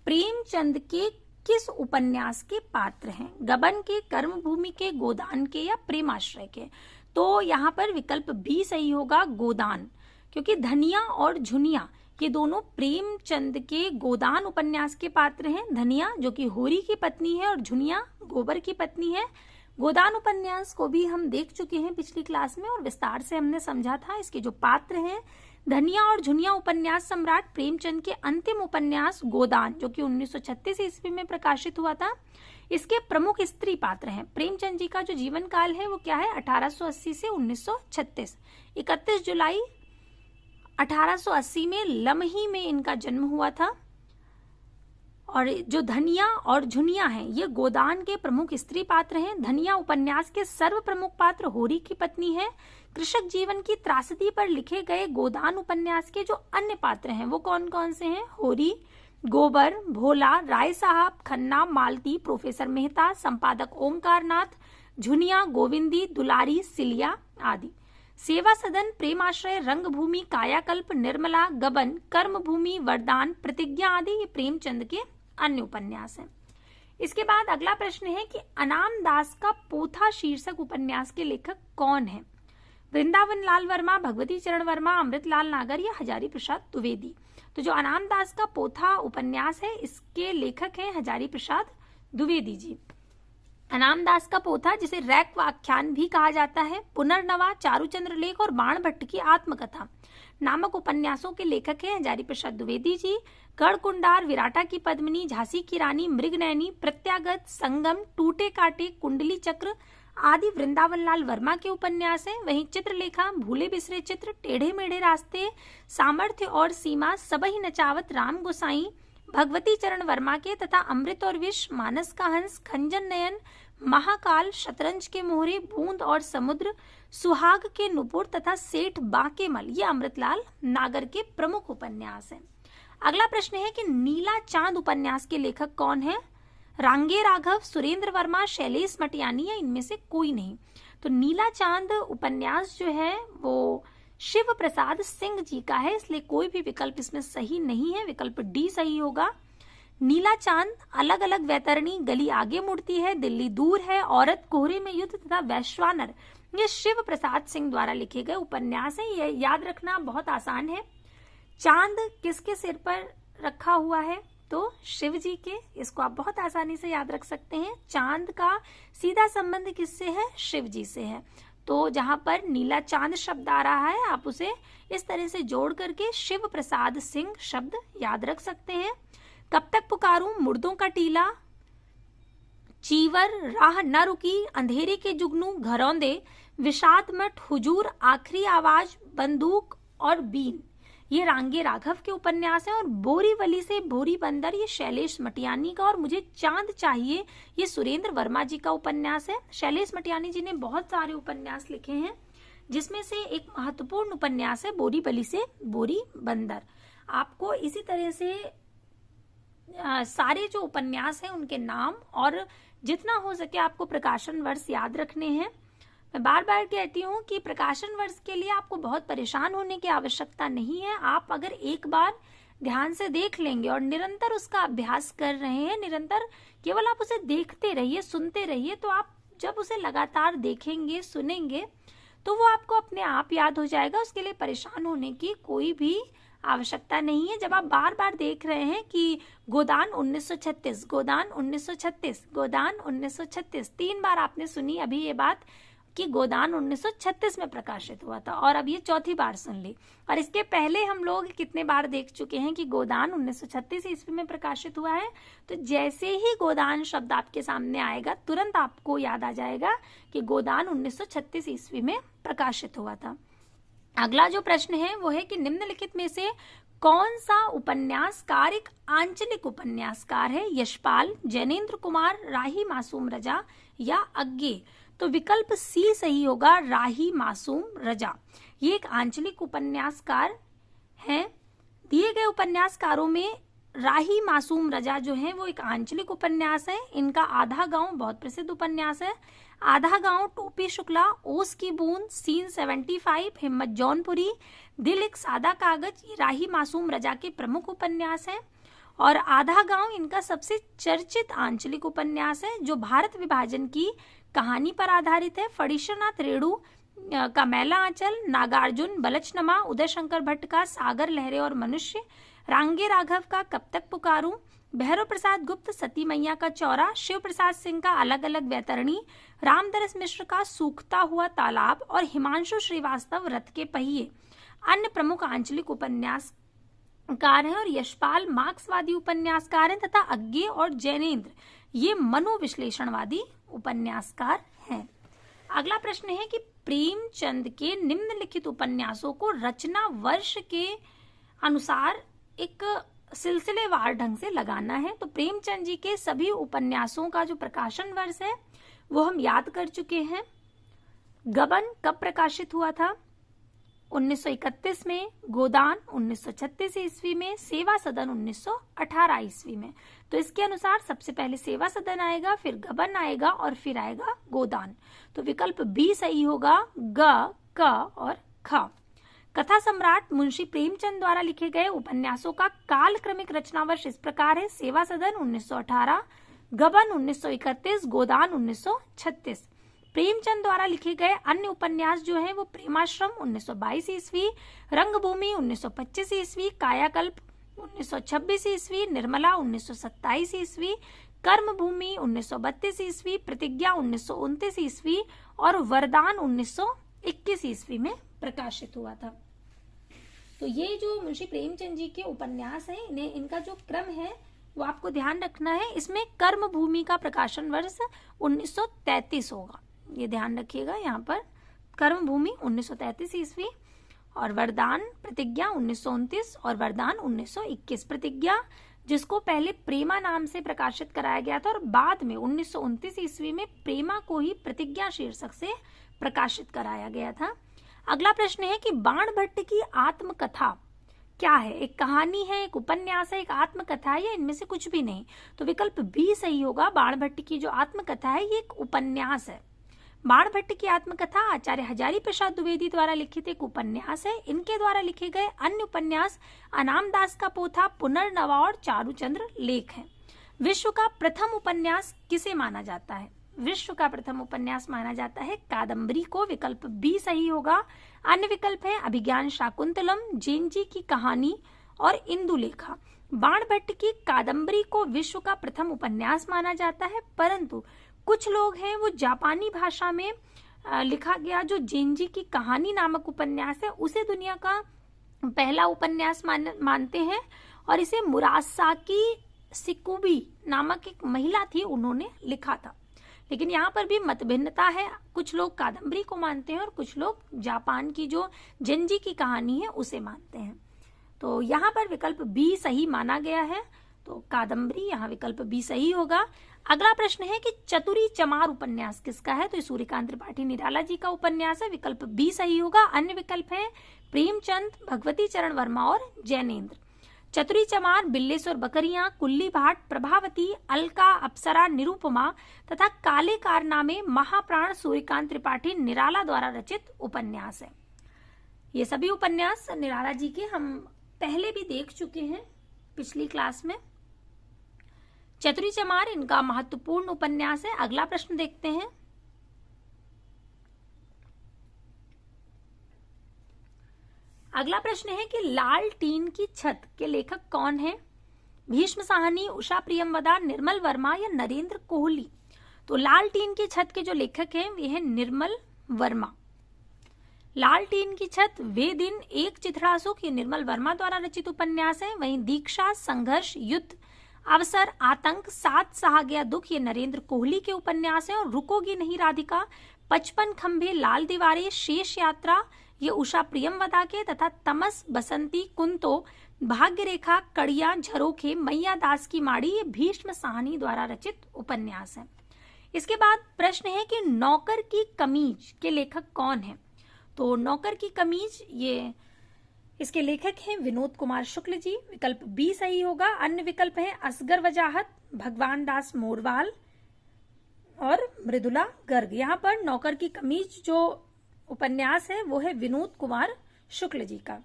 प्रेमचंद के किस उपन्यास के पात्र हैं? गबन के, कर्मभूमि के, गोदान के या प्रेमाश्रय के? तो यहाँ पर विकल्प बी सही होगा, गोदान, क्योंकि धनिया और झुनिया ये दोनों प्रेमचंद के गोदान उपन्यास के पात्र हैं। धनिया जो कि होरी की पत्नी है और झुनिया गोबर की पत्नी है। गोदान उपन्यास को भी हम देख चुके हैं पिछली क्लास में और विस्तार से हमने समझा था। इसके जो पात्र हैं, धनिया और झुनिया उपन्यास सम्राट प्रेमचंद के अंतिम उपन्यास गोदान जो कि 1936 ईस्वी में प्रकाशित हुआ था, इसके प्रमुख स्त्री पात्र हैं। प्रेमचंद जी का जो जीवन काल है वो क्या है? 1880 से 1936। 31 जुलाई 1880 में लमही में इनका जन्म हुआ था। और जो धनिया और झुनिया हैं ये गोदान के प्रमुख स्त्री पात्र हैं। धनिया उपन्यास के सर्व प्रमुख पात्र होरी की पत्नी है। कृषक जीवन की त्रासदी पर लिखे गए गोदान उपन्यास के जो अन्य पात्र हैं वो कौन कौन से हैं? होरी, गोबर, भोला, राय साहब, खन्ना, मालती, प्रोफेसर मेहता, संपादक ओमकार नाथ, झुनिया, गोविंदी, दुलारी, सिलिया आदि। सेवा सदन, प्रेमाश्रय, रंगभूमि, कायाकल्प, निर्मला, गबन, कर्मभूमि, वरदान, प्रतिज्ञा आदि ये प्रेमचंद के अन्य उपन्यास हैं। इसके बाद अगला प्रश्न है कि अनाम दास का पोथा शीर्षक उपन्यास के लेखक कौन है? वृंदावन लाल वर्मा, भगवती चरण वर्मा, अमृतलाल नागर या हजारी प्रसाद द्विवेदी? तो जो अनाम दास का पोथा उपन्यास है इसके लेखक हैं हजारी प्रसाद द्विवेदी जी। अनाम दास का पोथा जिसे रैक व्याख्यान भी कहा जाता है, पुनर्नवा, चारुचंद्र लेख और बाण भट्ट की आत्मकथा नामक उपन्यासों के लेखक हैं हजारी प्रसाद द्विवेदी जी। गढ़कुंडार, विराटा की पद्मिनी, झांसी की रानी, मृगनयनी, प्रत्यागत, संगम, टूटे काटे, कुंडली चक्र आदि वृंदावन लाल वर्मा के उपन्यास हैं। वहीं चित्रलेखा, भूले बिसरे चित्र, टेढ़े मेढ़े रास्ते, सामर्थ्य और सीमा, सबही नचावत, राम गोसाई, भगवती चरण वर्मा के तथा अमृत और विष, मानस का हंस, खंजन नयन, महाकाल, शतरंज के मोहरे, बूंद और समुद्र, सुहाग के नुपुर तथा सेठ बाकेमल ये अमृतलाल नागर के प्रमुख उपन्यास हैं। अगला प्रश्न है कि नीला चांद उपन्यास के लेखक कौन है? रांगे राघव, सुरेंद्र वर्मा, शैलेश मटियानी या इनमें से कोई नहीं? तो नीला चांद उपन्यास जो है वो शिव प्रसाद सिंह जी का है, इसलिए कोई भी विकल्प इसमें सही नहीं है। विकल्प डी सही होगा। नीला चांद, अलग अलग वैतरणी, गली आगे मुड़ती है, दिल्ली दूर है, औरत, कोहरे में युद्ध तथा वैश्वानर ये शिव प्रसाद सिंह द्वारा लिखे गए उपन्यास है। ये याद रखना बहुत आसान है। चांद किसके सिर पर रखा हुआ है? तो शिव जी के। इसको आप बहुत आसानी से याद रख सकते हैं। चांद का सीधा संबंध किससे है? शिव जी से है। तो जहां पर नीला चांद शब्द आ रहा है आप उसे इस तरह से जोड़ करके शिव प्रसाद सिंह शब्द याद रख सकते हैं। कब तक पुकारूं, मुर्दों का टीला, चीवर, राह न रुकी, अंधेरे के जुगनू, घरौंदे, विषाद मठ, हुजूर, आखिरी आवाज, बंदूक और बीन ये रांगे राघव के उपन्यास हैं। और बोरीवली से बोरी बंदर ये शैलेश मटियानी का, और मुझे चांद चाहिए ये सुरेंद्र वर्मा जी का उपन्यास है। शैलेश मटियानी जी ने बहुत सारे उपन्यास लिखे हैं जिसमें से एक महत्वपूर्ण उपन्यास है बोरीवली से बोरी बंदर। आपको इसी तरह से सारे जो उपन्यास हैं उनके नाम और जितना हो सके आपको प्रकाशन वर्ष याद रखने हैं। मैं बार बार कहती हूँ कि प्रकाशन वर्ष के लिए आपको बहुत परेशान होने की आवश्यकता नहीं है। आप अगर एक बार ध्यान से देख लेंगे और निरंतर उसका अभ्यास कर रहे हैं, निरंतर केवल आप उसे देखते रहिए, सुनते रहिए, तो आप जब उसे लगातार देखेंगे, सुनेंगे तो वो आपको अपने आप याद हो जाएगा। उसके लिए परेशान होने की कोई भी आवश्यकता नहीं है। जब आप बार बार देख रहे हैं कि गोदान 1936, गोदान 1936, गोदान 1936, 3 बार आपने सुनी अभी ये बात कि गोदान 1936 में प्रकाशित हुआ था और अब ये 4थी बार सुन ली। और इसके पहले हम लोग कितने बार देख चुके हैं कि गोदान 1936 ईस्वी में प्रकाशित हुआ है। तो जैसे ही गोदान शब्द आपके सामने आएगा तुरंत आपको याद आ जाएगा कि गोदान 1936 ईस्वी में प्रकाशित हुआ था। अगला जो प्रश्न है वो है कि निम्नलिखित में से कौन सा उपन्यासकार एक आंचलिक उपन्यासकार है? यशपाल, जैनेन्द्र कुमार, राही मासूम रजा या अज्ञे? तो विकल्प सी सही होगा, राही मासूम रजा। ये एक आंचलिक उपन्यासकार हैं। दिए गए उपन्यासकारों में राही मासूम रजा जो है वो एक आंचलिक उपन्यास है। इनका आधा गांव बहुत प्रसिद्ध उपन्यास है। आधा गांव, टोपी शुक्ला, ओस की बूंद, सीन 75, हिम्मत जौनपुरी, दिल एक सादा कागज, ये राही मासूम रजा के प्रमुख उपन्यास हैं। और आधा गांव इनका सबसे चर्चित आंचलिक उपन्यास है जो भारत विभाजन की कहानी पर आधारित है। फणीश्वरनाथ रेणु का मैला आंचल, नागार्जुन बलचनमा, उदय शंकर भट्ट का सागर लहरे और मनुष्य, रांगे राघव का कब तक पुकारूं, भैरव प्रसाद गुप्त सती मैया का चौरा, शिव प्रसाद सिंह का अलग अलग वैतरणी, रामदरस मिश्र का सूखता हुआ तालाब और हिमांशु श्रीवास्तव रथ के पहिए अन्य प्रमुख आंचलिक उपन्यासकार हैं। और यशपाल मार्क्सवादी उपन्यासकार हैं तथा अज्ञे और जैनेन्द्र ये मनोविश्लेषणवादी उपन्यासकार हैं। अगला प्रश्न है कि प्रेमचंद के निम्नलिखित उपन्यासों को रचना वर्ष के अनुसार एक सिलसिलेवार ढंग से लगाना है। तो प्रेमचंद जी के सभी उपन्यासों का जो प्रकाशन वर्ष है वो हम याद कर चुके हैं। गबन कब प्रकाशित हुआ था? 1931 में, गोदान 1936 ईस्वी में, सेवा सदन 1918 ईस्वी में। तो इसके अनुसार सबसे पहले सेवा सदन आएगा, फिर गबन आएगा और फिर आएगा गोदान। तो विकल्प बी सही होगा, ग, क और ख। कथा सम्राट मुंशी प्रेमचंद द्वारा लिखे गए उपन्यासों का कालक्रमिक रचना वर्ष इस प्रकार है: सेवा सदन 1918, गबन 1931, गोदान 1936। प्रेमचंद द्वारा लिखे गए अन्य उपन्यास जो हैं वो प्रेमाश्रम 1922 ईस्वी, रंगभूमि 1925 ईस्वी, कायाकल्प 1926 ईस्वी, निर्मला 1927 ईस्वी, कर्मभूमि 1932 ईस्वी, प्रतिज्ञा 1929 ईस्वी और वरदान 1921 ईस्वी में प्रकाशित हुआ था। तो ये जो मुंशी प्रेमचंद जी के उपन्यास हैं, इन्हें इनका जो क्रम है वो आपको ध्यान रखना है। इसमें कर्मभूमि का प्रकाशन वर्ष 1933 होगा, ये ध्यान रखिएगा यहाँ पर। कर्मभूमि 1933 ईस्वी और वरदान प्रतिज्ञा 1929 और वरदान 1921। प्रतिज्ञा जिसको पहले प्रेमा नाम से प्रकाशित कराया गया था और बाद में 1929 ईस्वी में प्रेमा को ही प्रतिज्ञा शीर्षक से प्रकाशित कराया गया था। अगला प्रश्न है कि बाणभट्ट की आत्मकथा क्या है? एक कहानी है, एक उपन्यास है, एक आत्मकथा है या इनमें से कुछ भी नहीं? तो विकल्प बी सही होगा। बाणभट्ट की जो आत्मकथा है ये एक उपन्यास है। बाणभट्ट की आत्मकथा आचार्य हजारी प्रसाद द्विवेदी द्वारा लिखित एक उपन्यास है। इनके द्वारा लिखे गए अन्य उपन्यास अनाम दास का पोथा, पुनर्नवा और चारुचंद्र लेख है। विश्व का प्रथम उपन्यास किसे माना जाता है? विश्व का प्रथम उपन्यास माना जाता है कादम्बरी को। विकल्प बी सही होगा। अन्य विकल्प है अभिज्ञान शाकुंतलम, जेनजी की कहानी और इंदुलेखा। बाणभट्ट की कादम्बरी को विश्व का प्रथम उपन्यास माना जाता है, परंतु कुछ लोग हैं वो जापानी भाषा में लिखा गया जो जेनजी की कहानी नामक उपन्यास है उसे दुनिया का पहला उपन्यास मानते हैं और इसे मुरासाकी सिकुबी नामक एक महिला थी, उन्होंने लिखा था। लेकिन यहाँ पर भी मतभिन्नता है, कुछ लोग कादम्बरी को मानते हैं और कुछ लोग जापान की जो जेनजी की कहानी है उसे मानते हैं। तो यहाँ पर विकल्प बी सही माना गया है, तो कादम्बरी यहाँ विकल्प बी सही होगा। अगला प्रश्न है कि चतुरी चमार उपन्यास किसका है? तो ये सूर्यकांत त्रिपाठी निराला जी का उपन्यास है। विकल्प बी सही होगा। अन्य विकल्प है प्रेमचंद, भगवती चरण वर्मा और जैनेन्द्र। चतुरी चमार बिल्लेश्वर बकरियां, कुल्ली भाट, प्रभावती, अलका, अप्सरा, निरुपमा तथा काले कारनामे महाप्राण सूर्यकांत त्रिपाठी निराला द्वारा रचित उपन्यास है। ये सभी उपन्यास निराला जी के हम पहले भी देख चुके हैं पिछली क्लास में। चतुरी चमार इनका महत्वपूर्ण उपन्यास है। अगला प्रश्न देखते हैं। अगला प्रश्न है कि लाल टीन की छत के लेखक कौन है? भीष्म साहनी, उषा प्रियमवदा, निर्मल वर्मा या नरेंद्र कोहली? तो लाल टीन की छत के जो लेखक हैं वे हैं निर्मल वर्मा। लाल टीन की छत, वे दिन, एक चिथड़ासुख ये निर्मल वर्मा द्वारा रचित उपन्यास है। वहीं दीक्षा, संघर्ष, युद्ध, अवसर, आतंक, साथ सहा गया दुख ये नरेंद्र कोहली के उपन्यास हैं। और रुकोगी नहीं राधिका, 55 खंभे, लाल दीवारें, शेष यात्रा ये उषा प्रियमवदा के तथा तमस, बसंती, कुंतो, भाग्य रेखा, कड़िया, झरोखे, मैया दास की माड़ी ये भीष्म साहनी द्वारा रचित उपन्यास है। इसके बाद प्रश्न है कि नौकर की कमीज के लेखक कौन है? तो नौकर की कमीज ये इसके लेखक हैं विनोद कुमार शुक्ल जी। विकल्प बी सही होगा। अन्य विकल्प है असगर वजाहत, भगवान दास मोरवाल और मृदुला गर्ग। यहाँ पर नौकर की कमीज जो उपन्यास है वो है विनोद कुमार शुक्ल जी का।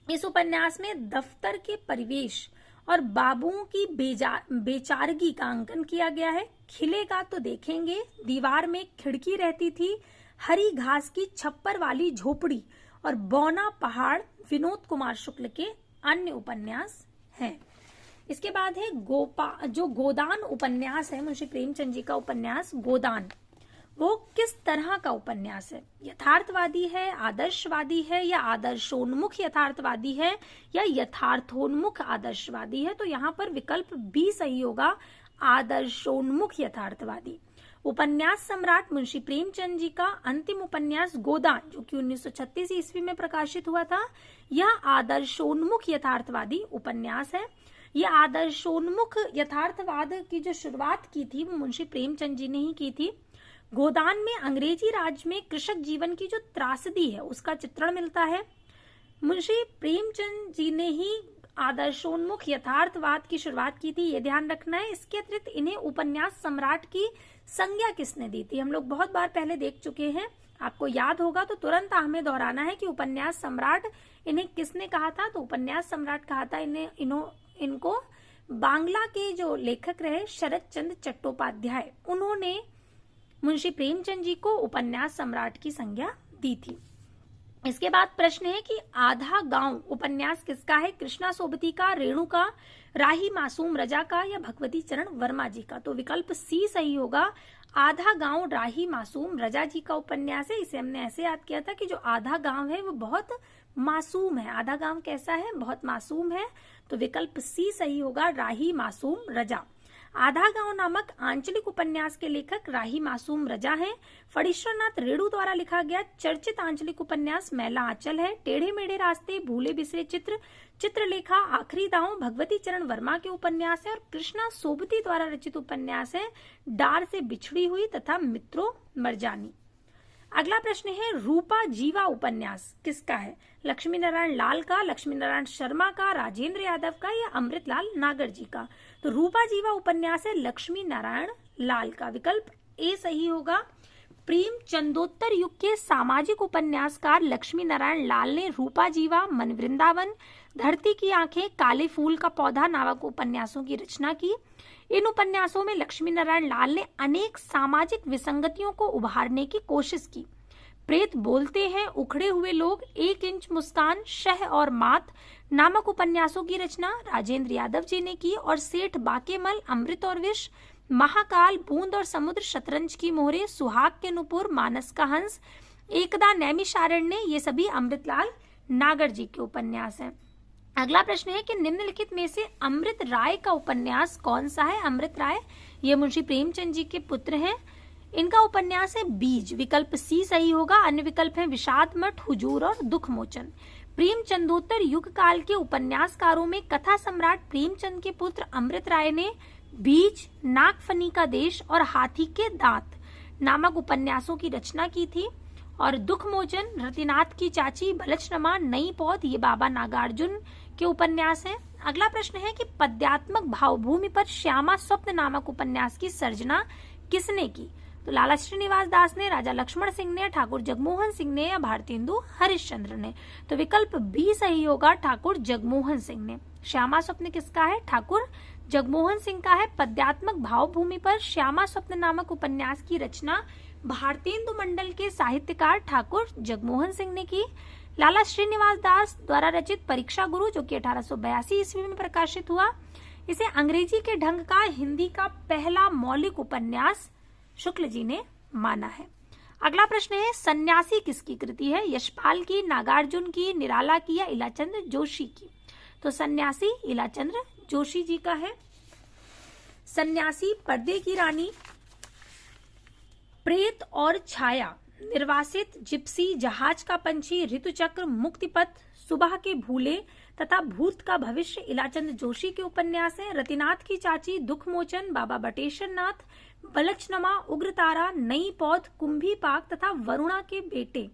इस उपन्यास में दफ्तर के परिवेश और बाबुओं की बेचारगी का अंकन किया गया है। खिलेगा तो देखेंगे, दीवार में खिड़की रहती थी, हरी घास की छप्पर वाली झोपड़ी और बौना पहाड़ विनोद कुमार शुक्ल के अन्य उपन्यास हैं। इसके बाद है जो गोदान उपन्यास है, मुंशी प्रेमचंद जी का उपन्यास गोदान, वो किस तरह का उपन्यास है? यथार्थवादी है, आदर्शवादी है, या आदर्शोन्मुख यथार्थवादी है, या यथार्थोन्मुख आदर्शवादी है? तो यहाँ पर विकल्प बी सही होगा, आदर्शोन्मुख यथार्थवादी। उपन्यास सम्राट मुंशी प्रेमचंद जी का अंतिम उपन्यास गोदान, जो कि 1936 ईस्वी में प्रकाशित हुआ था, यह आदर्शोन्मुख यथार्थवादी उपन्यास है। यह आदर्शोन्मुख यथार्थवाद की जो शुरुआत की थी वो मुंशी प्रेमचंद जी ने ही की थी। गोदान में अंग्रेजी राज में कृषक जीवन की जो त्रासदी है उसका चित्रण मिलता है। मुंशी प्रेमचंद जी ने ही आदर्शोन्मुख यथार्थवाद की शुरुआत की थी, ये ध्यान रखना है। इसके अतिरिक्त इन्हें उपन्यास सम्राट की संज्ञा किसने दी थी? हम लोग बहुत बार पहले देख चुके हैं, आपको याद होगा तो तुरंत हमें दोहराना है कि उपन्यास सम्राट इन्हें किसने कहा था। तो उपन्यास सम्राट कहा था इनको बांग्ला के जो लेखक रहे शरद चंद्र चट्टोपाध्याय, उन्होंने मुंशी प्रेमचंद जी को उपन्यास सम्राट की संज्ञा दी थी। इसके बाद प्रश्न है कि आधा गांव उपन्यास किसका है? कृष्णा सोबती का, रेणु का, राही मासूम रजा का, या भगवती चरण वर्मा जी का? तो विकल्प सी सही होगा, आधा गांव राही मासूम रजा जी का उपन्यास है। इसे हमने ऐसे याद किया था कि जो आधा गांव है वो बहुत मासूम है। आधा गांव कैसा है? बहुत मासूम है। तो विकल्प सी सही होगा, राही मासूम रजा। आधा गांव नामक आंचलिक उपन्यास के लेखक राही मासूम रजा हैं। फणीश्वरनाथ रेणु द्वारा लिखा गया चर्चित आंचलिक उपन्यास मैला आंचल है। टेढ़े मेढ़े रास्ते, भूले बिसरे चित्र, चित्रलेखा, आखिरी दांव भगवती चरण वर्मा के उपन्यास है। और कृष्णा सोबती द्वारा रचित उपन्यास है डार से बिछड़ी हुई तथा मित्रों मरजानी। अगला प्रश्न है रूपा जीवा उपन्यास किसका है? लक्ष्मी नारायण लाल का, लक्ष्मी नारायण शर्मा का, राजेंद्र यादव का, या अमृतलाल नागर जी का? तो रूपा जीवा उपन्यास है लक्ष्मी नारायण लाल का। विकल्प ए सही होगा। प्रेमचंदोत्तर युग के सामाजिक उपन्यासकार लक्ष्मी नारायण लाल ने रूपा जीवा, मन वृंदावन, धरती की आंखें, काले फूल का पौधा नामक उपन्यासों की रचना की। इन उपन्यासों में लक्ष्मी नारायण लाल ने अनेक सामाजिक विसंगतियों को उभारने की कोशिश की। प्रेत बोलते हैं, उखड़े हुए लोग, 1 इंच मुस्कान, शह और मात नामक उपन्यासों की रचना राजेंद्र यादव जी ने की। और सेठ बाकेमल, अमृत और विष, महाकाल, बूंद और समुद्र, शतरंज की मोहरे, सुहाग के नुपुर, मानस का हंस, एकदा नैमिषारण्य, ये सभी अमृतलाल नागर जी के उपन्यास हैं। अगला प्रश्न है कि निम्नलिखित में से अमृत राय का उपन्यास कौन सा है? अमृत राय ये मुंशी प्रेमचंद जी के पुत्र हैं। इनका उपन्यास है बीज। विकल्प सी सही होगा। अन्य विकल्प हैं विषाद मठ, हुजूर और दुख मोचन। प्रेमचंदोत्तर युग काल के उपन्यासकारों में कथा सम्राट प्रेमचंद के पुत्र अमृत राय ने बीज, नागफनी का देश और हाथी के दांत नामक उपन्यासों की रचना की थी। और दुख मोचन रतिनाथ की चाची, भलचनमा, नई पौध, ये बाबा नागार्जुन के उपन्यास हैं। अगला प्रश्न है कि पद्यात्मक भावभूमि पर श्यामा स्वप्न नामक उपन्यास की सर्जना किसने की? तो लाला श्रीनिवास दास ने, राजा लक्ष्मण सिंह ने, ठाकुर जगमोहन सिंह ने, या भारतेंदु हरिश्चंद्र ने? तो विकल्प बी सही होगा, ठाकुर जगमोहन सिंह ने। श्यामा स्वप्न किसका है? ठाकुर जगमोहन सिंह का है। पद्यात्मक भावभूमि पर श्यामा स्वप्न नामक उपन्यास की रचना भारतेंदु मंडल के साहित्यकार ठाकुर जगमोहन सिंह ने की। लाला श्रीनिवास दास द्वारा रचित परीक्षा गुरु, जो कि 1882 ईस्वी में प्रकाशित हुआ, इसे अंग्रेजी के ढंग का हिंदी का पहला मौलिक उपन्यास शुक्ल जी ने माना है। अगला प्रश्न है सन्यासी किसकी कृति है? यशपाल की, नागार्जुन की, निराला की, या इलाचंद्र जोशी की? तो सन्यासी इलाचंद्र जोशी जी का है। सन्यासी, पर्दे की रानी, प्रेत और छाया, निर्वासित, जिप्सी, जहाज का पंछी, ऋतुचक्र, मुक्तिपथ, सुबह के भूले तथा भूत का भविष्य इलाचंद जोशी के उपन्यास हैं। रतिनाथ की चाची, दुख मोचन, बाबा बटेश्वर नाथ, बलचनमा, उग्रतारा, नई पौध, कुंभी पाक तथा वरुणा के बेटे,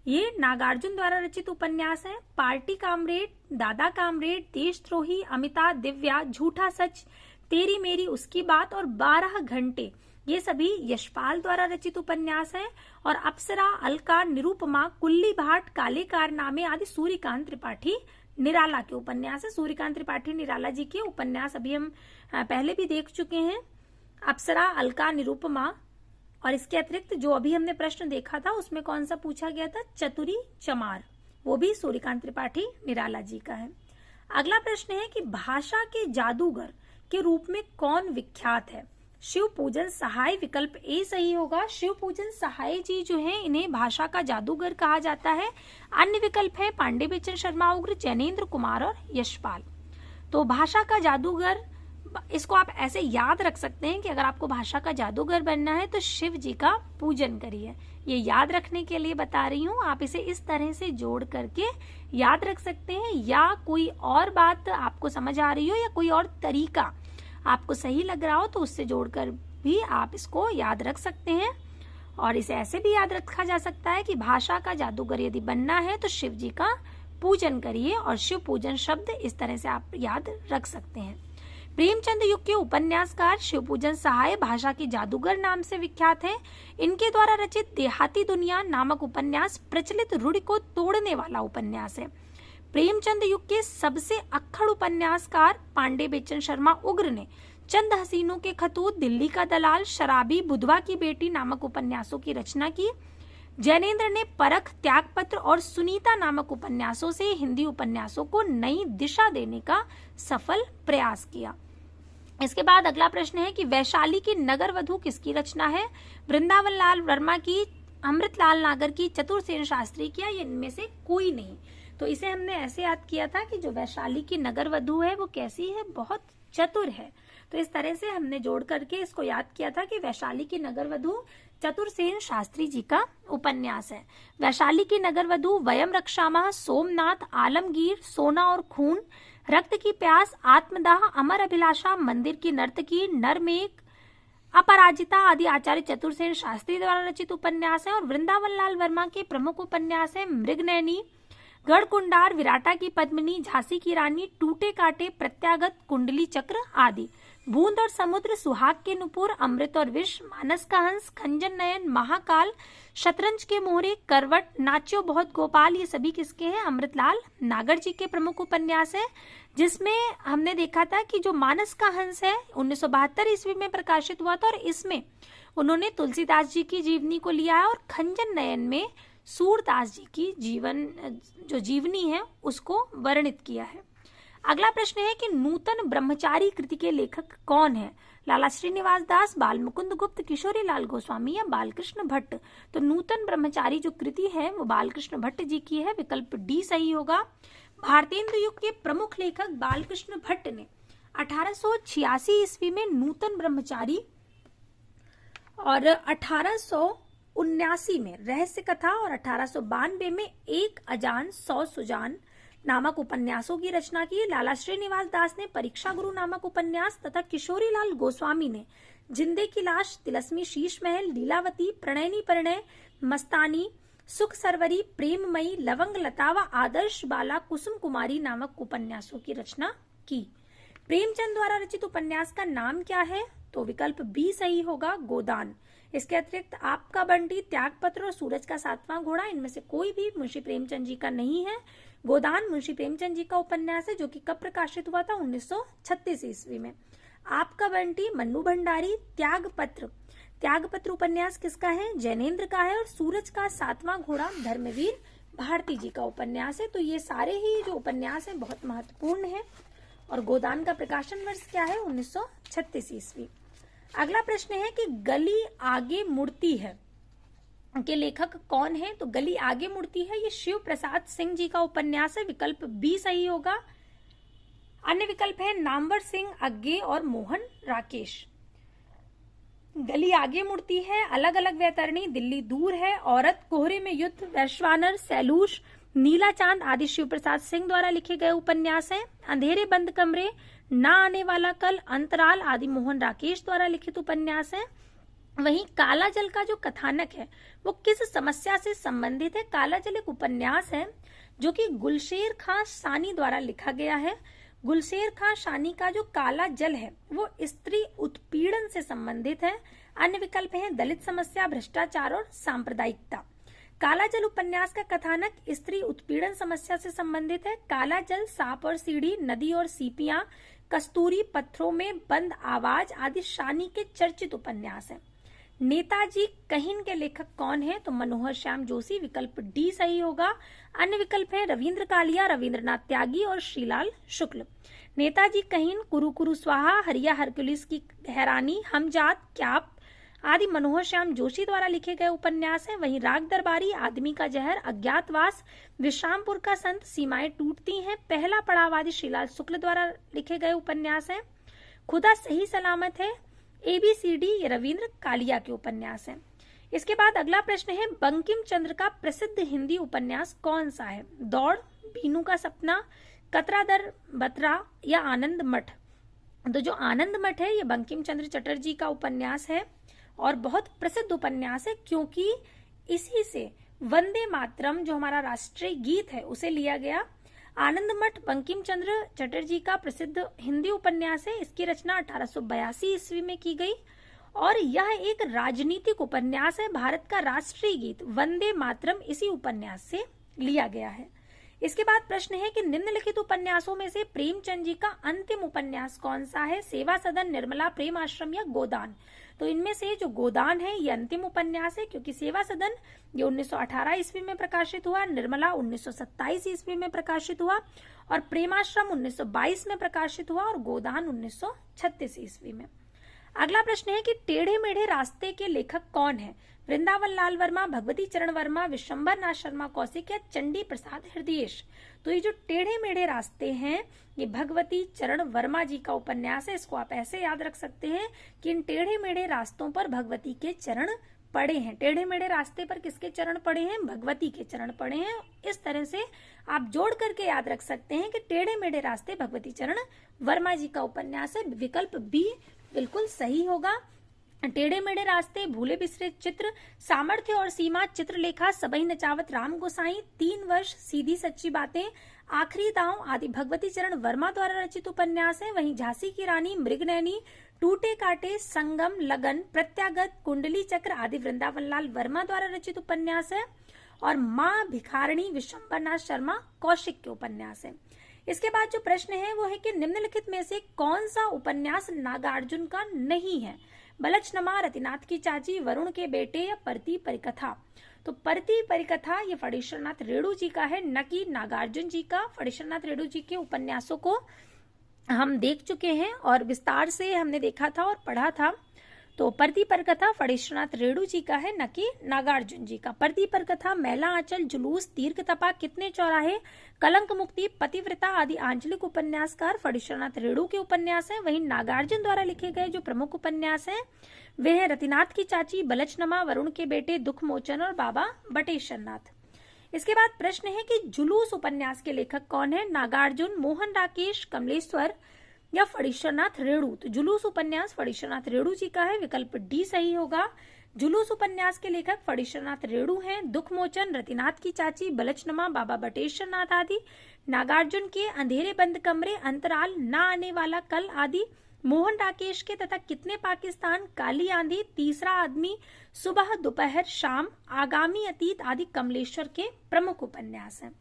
ये नागार्जुन द्वारा रचित उपन्यास हैं। पार्टी कामरेड, दादा कामरेड, देशद्रोही, अमिता, दिव्या, झूठा सच, तेरी मेरी उसकी बात और 12 घंटे, ये सभी यशपाल द्वारा रचित उपन्यास हैं। और अप्सरा, अलका, निरुपमा, कुल्ली भाट, काले कारनामे आदि सूर्यकांत त्रिपाठी निराला के उपन्यास है। सूर्यकांत त्रिपाठी निराला जी के उपन्यास अभी हम पहले भी देख चुके हैं। अप्सरा, अलका, निरुपमा, और इसके अतिरिक्त जो अभी हमने प्रश्न देखा था उसमें कौन सा पूछा गया था, चतुरी चमार, वो भी सूर्यकांत त्रिपाठी निराला जी का है। अगला प्रश्न है कि भाषा के जादूगर के रूप में कौन विख्यात है। शिव पूजन सहाय, विकल्प ए सही होगा। शिव पूजन सहाय जी जो है इन्हें भाषा का जादूगर कहा जाता है। अन्य विकल्प है पांडे बेचन शर्मा उग्र, जैनेन्द्र कुमार और यशपाल। तो भाषा का जादूगर, इसको आप ऐसे याद रख सकते हैं कि अगर आपको भाषा का जादूगर बनना है तो शिव जी का पूजन करिए। ये याद रखने के लिए बता रही हूँ, आप इसे इस तरह से जोड़ करके याद रख सकते हैं, या कोई और बात आपको समझ आ रही हो या कोई और तरीका आपको सही लग रहा हो तो उससे जोड़कर भी आप इसको याद रख सकते हैं। और इसे ऐसे भी याद रखा जा सकता है कि भाषा का जादूगर यदि बनना है तो शिव जी का पूजन करिए, और शिव पूजन शब्द इस तरह से आप याद रख सकते हैं। प्रेमचंद युग के उपन्यासकार शिवपूजन सहाय भाषा के जादूगर नाम से विख्यात हैं। इनके द्वारा रचित देहाती दुनिया नामक उपन्यास प्रचलित रूढ़ि को तोड़ने वाला उपन्यास है। प्रेमचंद युग के सबसे अक्खड़ उपन्यासकार पांडे बेचन शर्मा उग्र ने चंद हसीनों के खतूत, दिल्ली का दलाल, शराबी, बुधवा की बेटी नामक उपन्यासों की रचना की। जैनेन्द्र ने परख, त्यागपत्र और सुनीता नामक उपन्यासों से हिंदी उपन्यासों को नई दिशा देने का सफल प्रयास किया। इसके बाद अगला प्रश्न है कि वैशाली की नगर वधू किसकी रचना है। वृंदावन लाल वर्मा की, अमृतलाल नागर की, चतुरसेन शास्त्री की, या इनमें से कोई नहीं। तो इसे हमने ऐसे याद किया था कि जो वैशाली की नगर वधू है वो कैसी है, बहुत चतुर है। तो इस तरह से हमने जोड़ करके इसको याद किया था कि वैशाली की नगर वधू चतुरसेन शास्त्री जी का उपन्यास है। वैशाली की नगर वधू, वयम रक्षामः, सोमनाथ, आलमगीर, सोना और खून, रक्त की प्यास, आत्मदाह, अमर अभिलाषा, मंदिर की नर्तकी, नरमेघ, अपराजिता आदि आचार्य चतुरसेन शास्त्री द्वारा रचित उपन्यास है। और वृंदावन लाल वर्मा के प्रमुख उपन्यास है मृगनयनी, गढ़कुंडार, विराटा की पद्मिनी, झांसी की रानी, टूटे काटे, प्रत्यागत, कुंडली चक्र आदि। बूंद और समुद्र, सुहाग के नुपुर, अमृत और विष, मानस का हंस, खंजन नयन, महाकाल, शतरंज के मोहरे, करवट, नाच्यो बहुत गोपाल, ये सभी किसके हैं, अमृतलाल नागर जी के प्रमुख उपन्यास है। जिसमें हमने देखा था कि जो मानस का हंस है 1972 ईस्वी में प्रकाशित हुआ था, और इसमें उन्होंने तुलसीदास जी की जीवनी को लिया है, और खंजन नयन में सूरदास जी की जीवनी है उसको वर्णित किया है। अगला प्रश्न है कि नूतन ब्रह्मचारी कृति के लेखक कौन है। लाला श्रीनिवास दास, बाल मुकुंद गुप्त, किशोरी लाल गोस्वामी या बालकृष्ण भट्ट। तो नूतन ब्रह्मचारी जो कृति है वो बालकृष्ण भट्ट जी की है, विकल्प डी सही होगा। भारतेंदु युग के प्रमुख लेखक बालकृष्ण भट्ट ने 1886 ईस्वी में नूतन ब्रह्मचारी और 1879 में रहस्य कथा और 1892 में एक अजान 100 सुजान नामक उपन्यासों की रचना की। लाला श्रीनिवास दास ने परीक्षा गुरु नामक उपन्यास तथा किशोरी लाल गोस्वामी ने जिंदे की लाश, तिलस्मी शीश महल, लीलावती, प्रणयनी परिणय, मस्तानी, सुख सरवरी, प्रेममयी, लवंग लता व आदर्श बाला, कुसुम कुमारी नामक उपन्यासों की रचना की। प्रेमचंद द्वारा रचित उपन्यास का नाम क्या है, तो विकल्प बी सही होगा, गोदान। इसके अतिरिक्त आपका बंटी, त्यागपत्र और सूरज का सातवां घोड़ा, इनमें से कोई भी मुंशी प्रेमचंद जी का नहीं है। गोदान मुंशी प्रेमचंद जी का उपन्यास है जो कि कब प्रकाशित हुआ था, 1936 ईस्वी में। आपका बंटी मन्नू भंडारी, त्यागपत्र उपन्यास किसका है, जैनेन्द्र का है। और सूरज का सातवां घोड़ा धर्मवीर भारती जी का उपन्यास है। तो ये सारे ही जो उपन्यास हैं बहुत महत्वपूर्ण है। और गोदान का प्रकाशन वर्ष क्या है, 1936 ईस्वी। अगला प्रश्न है कि गली आगे मुड़ती है के लेखक कौन है। तो गली आगे मुड़ती है ये शिव प्रसाद सिंह जी का उपन्यास है, विकल्प बी सही होगा। अन्य विकल्प है नामवर सिंह अग्गे और मोहन राकेश। गली आगे मुड़ती है, अलग अलग वैतरणी, दिल्ली दूर है, औरत, कोहरे में युद्ध, वैश्वानर, सैलूश, नीला चांद आदि शिव प्रसाद सिंह द्वारा लिखे गए उपन्यास हैं। अंधेरे बंद कमरे, ना आने वाला कल, अंतराल आदि मोहन राकेश द्वारा लिखित उपन्यास हैं। वहीं काला जल का जो कथानक है वो किस समस्या से संबंधित है। काला जल एक उपन्यास है जो कि गुलशेर खां सानी द्वारा लिखा गया है। गुलशेर खां सानी का जो काला जल है वो स्त्री उत्पीड़न से संबंधित है। अन्य विकल्प हैं दलित समस्या, भ्रष्टाचार और सांप्रदायिकता। काला जल उपन्यास का कथानक स्त्री उत्पीड़न समस्या से संबंधित है। काला जल, सांप और सीढ़ी, नदी और सीपियां, कस्तूरी, पत्थरों में बंद आवाज आदि शानी के चर्चित उपन्यास हैं। नेताजी कहिन के लेखक कौन है? तो मनोहर श्याम जोशी, विकल्प डी सही होगा। अन्य विकल्प है रविंद्र कालिया, रविंद्रनाथ त्यागी और श्रीलाल शुक्ल। नेताजी कहिन, कुरु कुरु स्वाहा, हरिया हरकुलिस की हैरानी, हमजात, क्याप आदि मनोहर श्याम जोशी द्वारा लिखे गए उपन्यास हैं। वहीं राग दरबारी, आदमी का जहर, अज्ञातवास, विश्रामपुर का संत, सीमाएं टूटती हैं, पहला पड़ाव आदि श्रीलाल शुक्ल द्वारा लिखे गए उपन्यास हैं। खुदा सही सलामत है, ABCD ये रविंद्र कालिया के उपन्यास हैं। इसके बाद अगला प्रश्न है बंकिम चंद्र का प्रसिद्ध हिंदी उपन्यास कौन सा है? दौड़, बीनू का सपना, कतरा दर बतरा या आनंद मठ। तो जो आनंद मठ है ये बंकिम चंद्र चटर्जी का उपन्यास है और बहुत प्रसिद्ध उपन्यास है, क्योंकि इसी से वंदे मातरम जो हमारा राष्ट्रीय गीत है उसे लिया गया। आनंद मठ बंकिम चंद्र चटर्जी का प्रसिद्ध हिंदी उपन्यास है। इसकी रचना 1882 ईस्वी में की गई और यह एक राजनीतिक उपन्यास है। भारत का राष्ट्रीय गीत वंदे मातरम इसी उपन्यास से लिया गया है। इसके बाद प्रश्न है कि निम्नलिखित उपन्यासों में से प्रेमचंद जी का अंतिम उपन्यास कौन सा है? सेवा सदन, निर्मला, प्रेम आश्रम या गोदान। तो इनमें से जो गोदान है ये अंतिम उपन्यास है, क्योंकि सेवा सदन ये 1918 ईस्वी में प्रकाशित हुआ, निर्मला 1927 ईस्वी में प्रकाशित हुआ और प्रेमाश्रम 1922 में प्रकाशित हुआ और गोदान 1936 ईस्वी में। अगला प्रश्न है कि टेढ़े मेढ़े रास्ते के लेखक कौन है? वृंदावन लाल वर्मा, भगवती चरण वर्मा, विश्वंभर नाथ शर्मा कौशिक या चंडी प्रसाद हृदयेश। तो ये जो टेढ़े मेढ़े रास्ते हैं ये भगवती चरण वर्मा जी का उपन्यास है। इसको आप ऐसे याद रख सकते हैं कि इन टेढ़े मेढ़े रास्तों पर भगवती के चरण पड़े हैं। टेढ़े मेढ़े रास्ते पर किसके चरण पड़े हैं? भगवती के चरण पड़े हैं। इस तरह से आप जोड़ करके याद रख सकते हैं कि टेढ़े मेढ़े रास्ते भगवती चरण वर्मा जी का उपन्यास है। विकल्प बी बिल्कुल सही होगा। टेढ़े मेढ़े रास्ते, भूले बिसरे चित्र, सामर्थ्य और सीमा, चित्रलेखा, सबई नचावत, राम गोसाई, 3 वर्ष, सीधी सच्ची बातें, आखिरी दांव आदि भगवती चरण वर्मा द्वारा रचित उपन्यास है। वहीं झांसी की रानी, मृगनयनी, टूटे काटे, संगम, लगन, प्रत्यागत, कुंडली चक्र आदि वृंदावन लाल वर्मा द्वारा रचित उपन्यास है। और माँ भिखारिणी विश्वंभर नाथ शर्मा कौशिक के उपन्यास है। इसके बाद जो प्रश्न है वो है कि निम्नलिखित में से कौन सा उपन्यास नागार्जुन का नहीं है? बलचनमा, रतिनाथ की चाची, वरुण के बेटे या परती परिकथा। तो परती परिकथा ये फणीश्वरनाथ रेणु जी का है, न कि नागार्जुन जी का। फणीश्वरनाथ रेणु जी के उपन्यासों को हम देख चुके हैं और विस्तार से हमने देखा था और पढ़ा था। तो परती परिकथा फणीश्वरनाथ रेणु जी का है, न कि नागार्जुन जी का। परती परिकथा मैला आंचल, जुलूस, तीर्थ तपा, कितने चौराहे, कलंक मुक्ति, पतिव्रता आदि आंचलिक उपन्यासकार फणीश्वरनाथ रेणु के उपन्यास हैं। वहीं नागार्जुन द्वारा लिखे गए जो प्रमुख उपन्यास हैं वे हैं रतिनाथ की चाची, बलचनमा, वरुण के बेटे, दुख मोचन और बाबा बटेश्वर नाथ। इसके बाद प्रश्न है कि जुलूस उपन्यास के लेखक कौन है? नागार्जुन, मोहन राकेश, कमलेश्वर या फणीश्वरनाथ रेणु। तो जुलूस उपन्यास फणीश्वरनाथ रेणु जी का है। विकल्प डी सही होगा। जुलूस उपन्यास के लेखक फणीश्वरनाथ रेणु हैं। दुख मोचन, रतिनाथ की चाची, बलचनमा, बाबा बटेश्वर नाथ आदि। नागार्जुन के अंधेरे बंद कमरे, अंतराल, ना आने वाला कल आदि। मोहन राकेश के तथा कितने पाकिस्तान, काली आंधी, तीसरा आदमी, सुबह दोपहर शाम, आगामी अतीत आदि कमलेश्वर के प्रमुख उपन्यास हैं।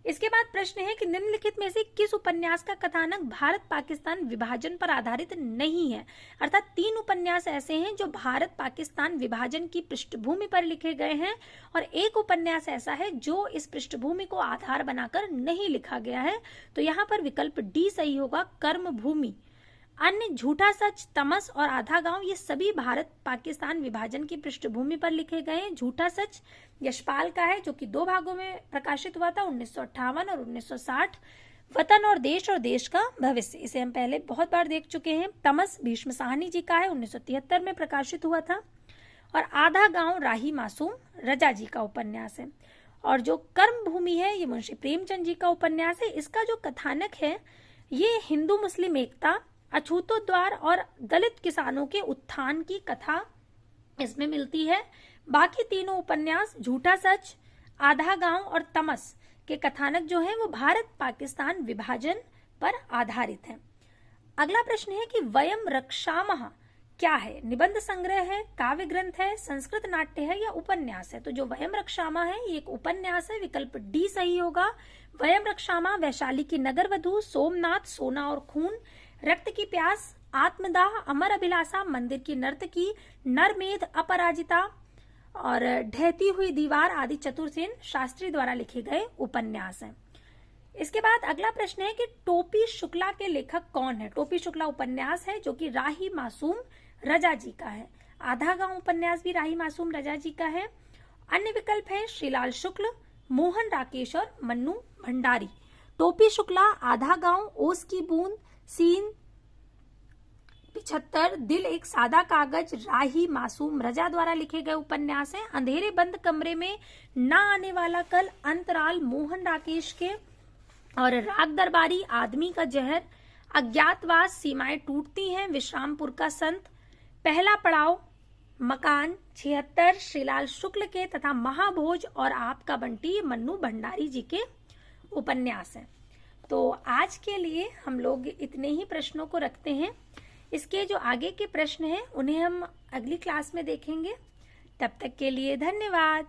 इसके बाद प्रश्न है कि निम्नलिखित में से किस उपन्यास का कथानक भारत पाकिस्तान विभाजन पर आधारित नहीं है? अर्थात 3 उपन्यास ऐसे हैं जो भारत पाकिस्तान विभाजन की पृष्ठभूमि पर लिखे गए हैं और एक उपन्यास ऐसा है जो इस पृष्ठभूमि को आधार बनाकर नहीं लिखा गया है। तो यहाँ पर विकल्प डी सही होगा, कर्म भूमि। अन्य झूठा सच, तमस और आधा गांव ये सभी भारत पाकिस्तान विभाजन की पृष्ठभूमि पर लिखे गए हैं। झूठा सच यशपाल का है जो कि 2 भागों में प्रकाशित हुआ था, 1958 और 1960। वतन और देश का भविष्य, इसे हम पहले बहुत बार देख चुके हैं। तमस भीष्म साहनी जी का है, 1973 में प्रकाशित हुआ था। और आधा गांव राही मासूम रजा जी का उपन्यास है। और जो कर्म भूमि है ये मुंशी प्रेमचंद जी का उपन्यास है। इसका जो कथानक है ये हिंदू मुस्लिम एकता, अछूतोद्वार और दलित किसानों के उत्थान की कथा इसमें मिलती है। बाकी तीनों उपन्यास झूठा सच, आधा गांव और तमस के कथानक जो है वो भारत पाकिस्तान विभाजन पर आधारित है। अगला प्रश्न है कि वयम रक्षामः क्या है? निबंध संग्रह है, काव्य ग्रंथ है, संस्कृत नाट्य है या उपन्यास है? तो जो वयम रक्षामा है ये एक उपन्यास है, विकल्प डी सही होगा। वयम रक्षामा, वैशाली की नगर वधू, सोमनाथ, सोना और खून, रक्त की प्यास, आत्मदाह, अमर अभिलाषा, मंदिर की नर्तकी, नरमेध, अपराजिता और ढहती हुई दीवार आदि चतुरसेन शास्त्री द्वारा लिखे गए उपन्यास हैं। इसके बाद अगला प्रश्न है कि टोपी शुक्ला के लेखक कौन है? टोपी शुक्ला उपन्यास है जो कि राही मासूम रजा जी का है। आधा गांव उपन्यास भी राही मासूम रजा जी का है। अन्य विकल्प है श्रीलाल शुक्ल, मोहन राकेश और मन्नू भंडारी। टोपी शुक्ला, आधा गांव, ओस की बूंद, सीन 75, दिल एक सादा कागज, राही मासूम रजा द्वारा लिखे गए उपन्यास हैं। अंधेरे बंद कमरे में, ना आने वाला कल, अंतराल मोहन राकेश के और राग दरबारी, आदमी का जहर, अज्ञातवास, सीमाएं टूटती हैं, विश्रामपुर का संत, पहला पड़ाव, मकान 76 श्रीलाल शुक्ल के तथा महाभोज और आपका बंटी मन्नू भंडारी जी के उपन्यास हैं। तो आज के लिए हम लोग इतने ही प्रश्नों को रखते हैं। इसके जो आगे के प्रश्न हैं उन्हें हम अगली क्लास में देखेंगे। तब तक के लिए धन्यवाद।